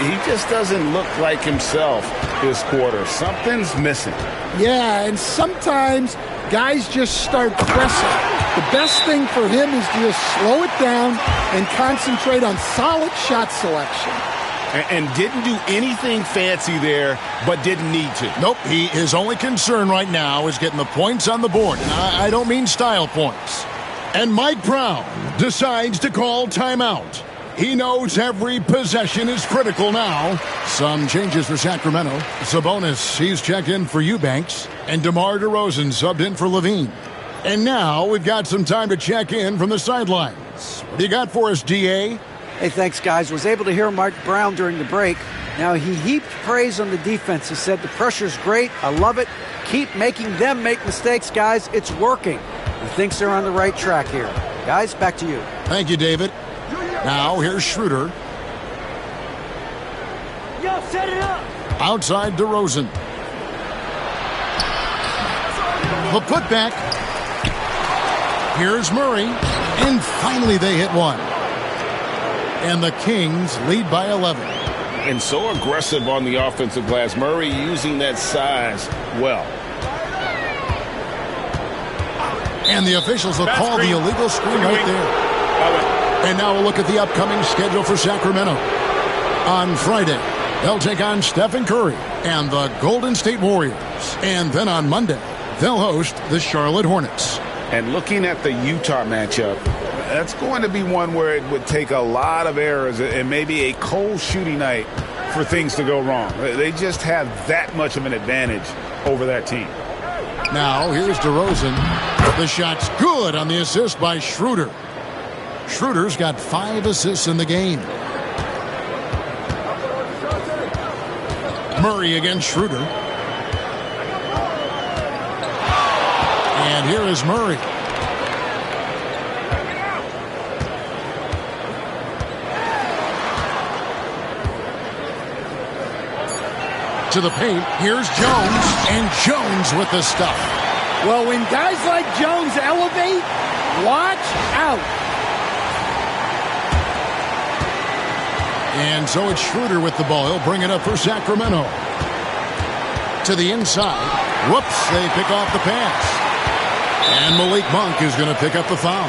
He just doesn't look like himself this quarter. Something's missing. Yeah, and sometimes guys just start pressing. The best thing for him is to just slow it down and concentrate on solid shot selection. And didn't do anything fancy there, but didn't need to. Nope, his only concern right now is getting the points on the board. And I don't mean style points. And Mike Brown decides to call timeout. He knows every possession is critical now. Some changes for Sacramento. Sabonis, he's checked in for Eubanks. And DeMar DeRozan subbed in for Levine. And now we've got some time to check in from the sidelines. What do you got for us, DA? Hey, thanks, guys. Was able to hear Mike Brown during the break. Now, he heaped praise on the defense. He said, the pressure's great. I love it. Keep making them make mistakes, guys. It's working. He thinks they're on the right track here. Guys, back to you. Thank you, David. Now, here's Schroeder. Yo, set it up. Outside DeRozan. The putback. Here's Murray. And finally they hit one. And the Kings lead by 11. And so aggressive on the offensive glass. Murray using that size well. And the officials will call the illegal screen right there. And now we'll look at the upcoming schedule for Sacramento. On Friday, they'll take on Stephen Curry and the Golden State Warriors. And then on Monday, they'll host the Charlotte Hornets. And looking at the Utah matchup, that's going to be one where it would take a lot of errors and maybe a cold shooting night for things to go wrong. They just have that much of an advantage over that team. Now, here's DeRozan. The shot's good on the assist by Schroeder. Schroeder's got 5 assists in the game. Murray against Schroeder. And here is Murray. To the paint, here's Jones, and Jones with the stuff. Well, when guys like Jones elevate, watch out. And so it's Schroeder with the ball. He'll bring it up for Sacramento. To the inside. Whoops, they pick off the pass. And Malik Monk is going to pick up the foul.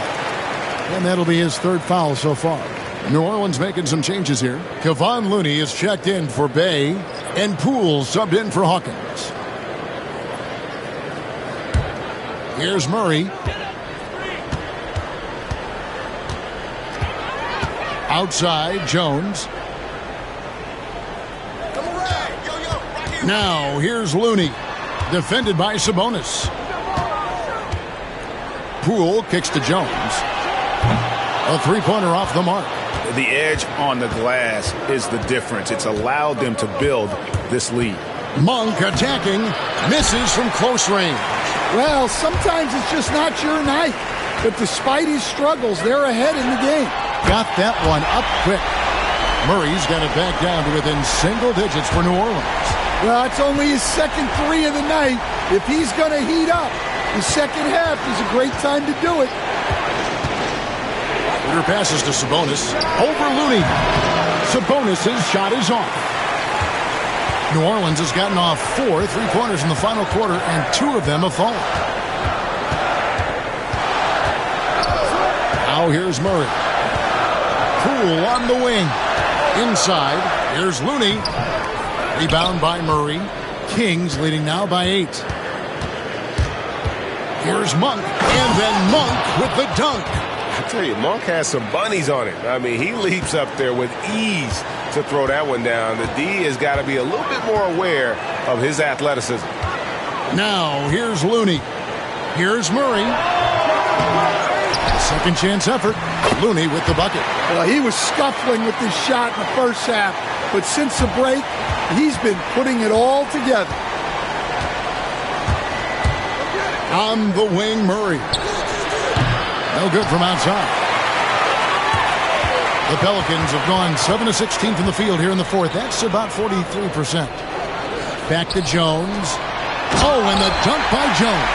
And that'll be his 3rd foul so far. New Orleans making some changes here. Kevon Looney is checked in for Bay, and Poole subbed in for Hawkins. Here's Murray. Outside, Jones. Now, here's Looney. Defended by Sabonis. Poole kicks to Jones. A 3-pointer off the mark. The edge on the glass is the difference. It's allowed them to build this lead. Monk attacking. Misses from close range. Well, sometimes it's just not your night. But despite his struggles, they're ahead in the game. Got that one up quick. Murray's got it back down to within single digits for New Orleans. Well, it's only his second three of the night. If he's going to heat up, the second half is a great time to do it. Shooter passes to Sabonis. Over Looney. Sabonis' shot is off. New Orleans has gotten off 4 3-pointers in the final quarter, and 2 of them have fallen. Now here's Murray. Poole on the wing. Inside, here's Looney. Rebound by Murray. Kings leading now by 8. Here's Monk, and then Monk with the dunk. I tell you, Monk has some bunnies on it. I mean, he leaps up there with ease to throw that one down. The D has got to be a little bit more aware of his athleticism. Now, here's Looney. Here's Murray. Second chance effort. Looney with the bucket. Well, he was scuffling with his shot in the first half, but since the break, he's been putting it all together. On the wing, Murray. No good from outside. The Pelicans have gone 7 of 16 from the field here in the fourth. That's about 43%. Back to Jones. Oh, and the dunk by Jones.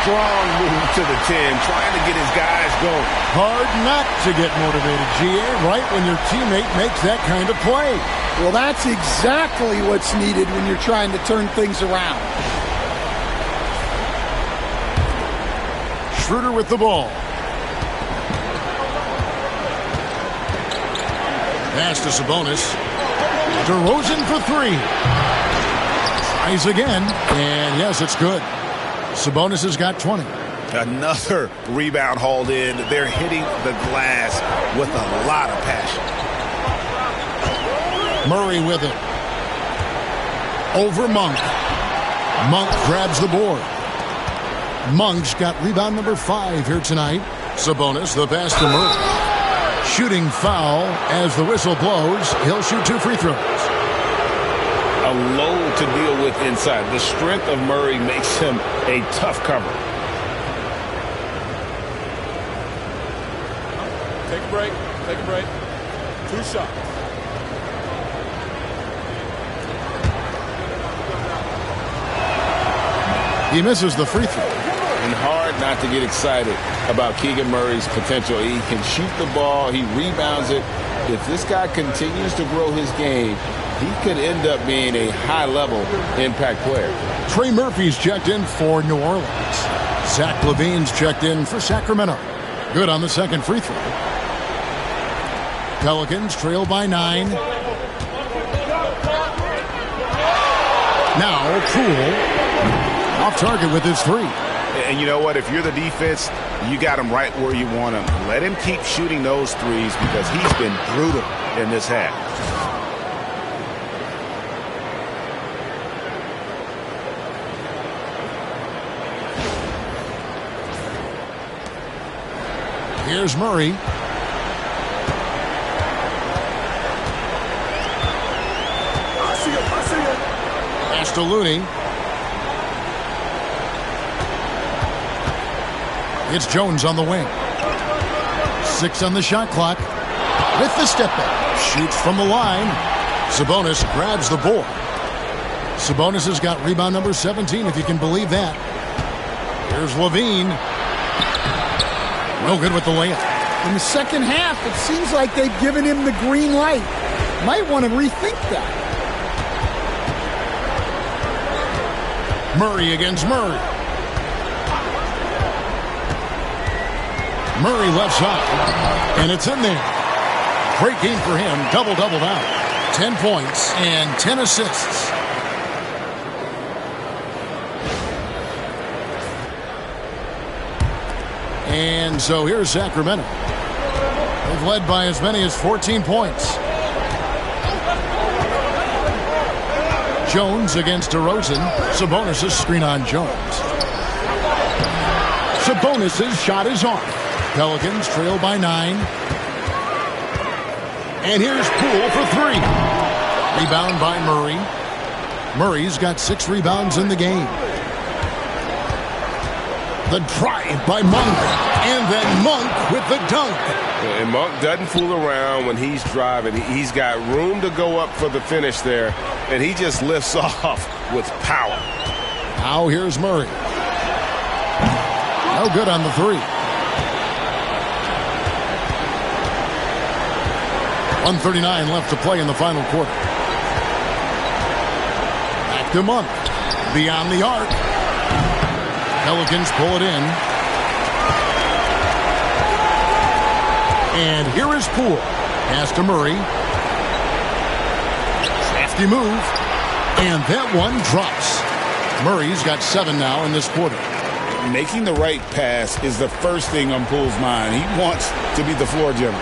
Strong move to the 10, trying to get his guys going. Hard not to get motivated, GA, right when your teammate makes that kind of play. Well, that's exactly what's needed when you're trying to turn things around. Schroeder with the ball. Pass to Sabonis. DeRozan for 3. Tries again, and yes, it's good. Sabonis has got 20. Another rebound hauled in. They're hitting the glass with a lot of passion. Murray with it. Over Monk. Monk grabs the board. Monk's got rebound number 5 here tonight. Sabonis, the pass to Murray. Shooting foul as the whistle blows. He'll shoot 2 free throws. A load to deal with inside. The strength of Murray makes him a tough cover. Take a break. Take a break. 2 shots. He misses the free throw. And hard not to get excited about Keegan Murray's potential. He can shoot the ball. He rebounds it. If this guy continues to grow his game, he could end up being a high-level impact player. Trey Murphy's checked in for New Orleans. Zach LaVine's checked in for Sacramento. Good on the second free throw. Pelicans trail by 9. Now Poole off target with his 3. And you know what? If you're the defense, you got him right where you want him. Let him keep shooting those threes because he's been brutal in this half. Here's Murray. Pass to Looney. It's Jones on the wing. 6 on the shot clock. With the step back. Shoots from the line. Sabonis grabs the board. Sabonis has got rebound number 17, if you can believe that. Here's LaVine. No good with the layup. In the second half, it seems like they've given him the green light. Might want to rethink that. Murray against Murray. Murray left side. And it's in there. Great game for him. Double-double now. 10 points and 10 assists. And so here's Sacramento. They've led by as many as 14 points. Jones against DeRozan. Sabonis' screen on Jones. Sabonis' shot is off. Pelicans trail by 9. And here's Poole for 3. Rebound by Murray. Murray's got 6 rebounds in the game. The drive by Monk, and then Monk with the dunk. And Monk doesn't fool around when he's driving. He's got room to go up for the finish there, and he just lifts off with power. Now here's Murray. No good on the three. 1:39 left to play in the final quarter. Back to Monk. Beyond the arc. Pelicans pull it in. And here is Poole. Pass to Murray. Crafty move. And that one drops. Murray's got 7 now in this quarter. Making the right pass is the first thing on Poole's mind. He wants to be the floor general.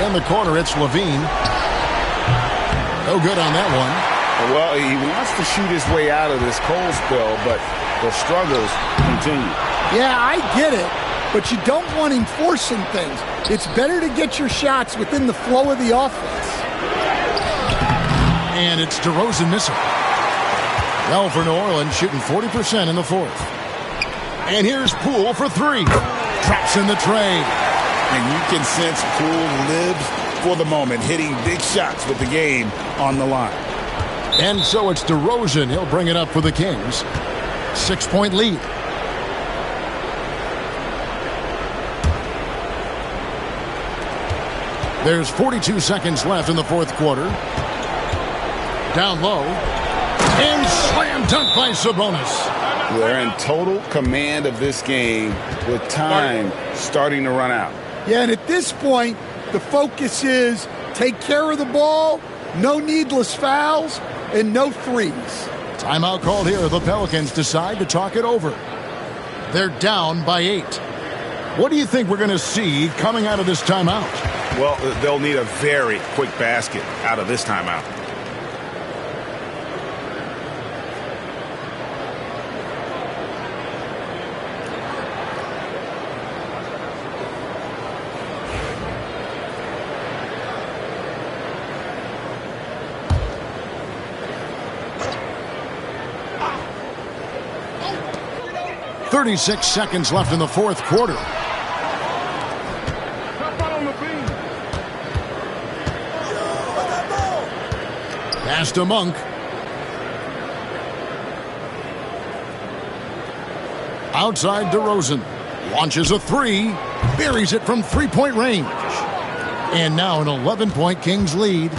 In the corner, it's Levine. No good on that one. Well, he wants to shoot his way out of this cold spell, but the struggles continue. Yeah, I get it, but you don't want him forcing things. It's better to get your shots within the flow of the offense. And it's DeRozan missing. Well, for New Orleans, shooting 40% in the fourth. And here's Poole for 3. Drops in the tray. And you can sense Poole lives for the moment, hitting big shots with the game on the line. And so it's DeRozan. He'll bring it up for the Kings. 6-point lead. There's 42 seconds left in the fourth quarter. Down low. And slam dunk by Sabonis. They're in total command of this game with time starting to run out. Yeah, and at this point, the focus is take care of the ball, no needless fouls, and no threes. Timeout called here. The Pelicans decide to talk it over. They're down by 8. What do you think we're going to see coming out of this timeout? Well, they'll need a very quick basket out of this timeout. .36 seconds left in the fourth quarter. Pass to Monk. Outside DeRozan. Launches a 3. Buries it from 3-point range. And now an 11-point Kings lead.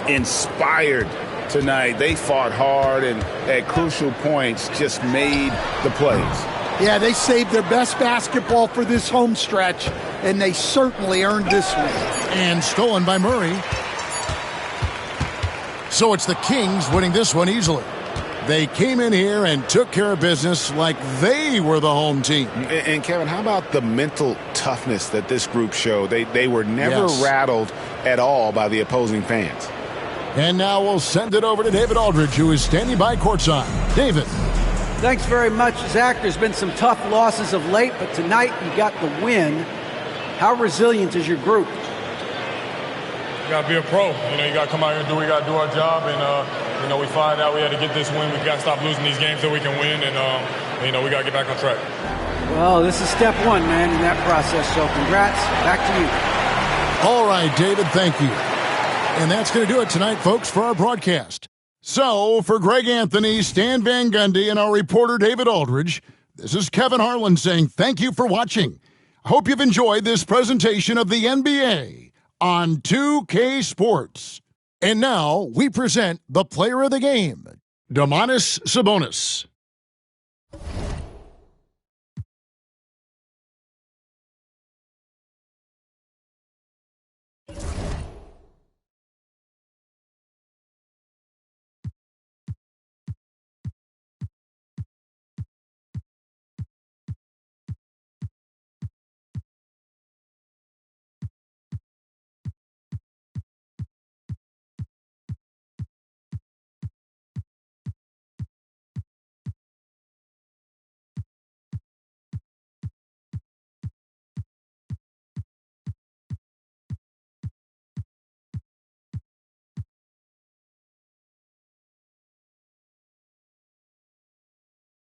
Inspired tonight. They fought hard and at crucial points just made the plays. Yeah, they saved their best basketball for this home stretch, and they certainly earned this one. And stolen by Murray. So it's the Kings winning this one easily. They came in here and took care of business like they were the home team. And Kevin, how about the mental toughness that this group showed? They were never rattled at all by the opposing fans. And now we'll send it over to David Aldridge, who is standing by courtside. David. Thanks very much, Zach. There's been some tough losses of late, but tonight you got the win. How resilient is your group? You got to be a pro. You got to come out here and do what we got to do our job. And, we find out we had to get this win. We got to stop losing these games so we can win. And, we got to get back on track. Well, this is step 1, man, in that process. So congrats. Back to you. All right, David, thank you. And that's going to do it tonight, folks, for our broadcast. So, for Greg Anthony, Stan Van Gundy, and our reporter David Aldridge, this is Kevin Harlan saying thank you for watching. I hope you've enjoyed this presentation of the NBA on 2K Sports. And now, we present the player of the game, Domantas Sabonis.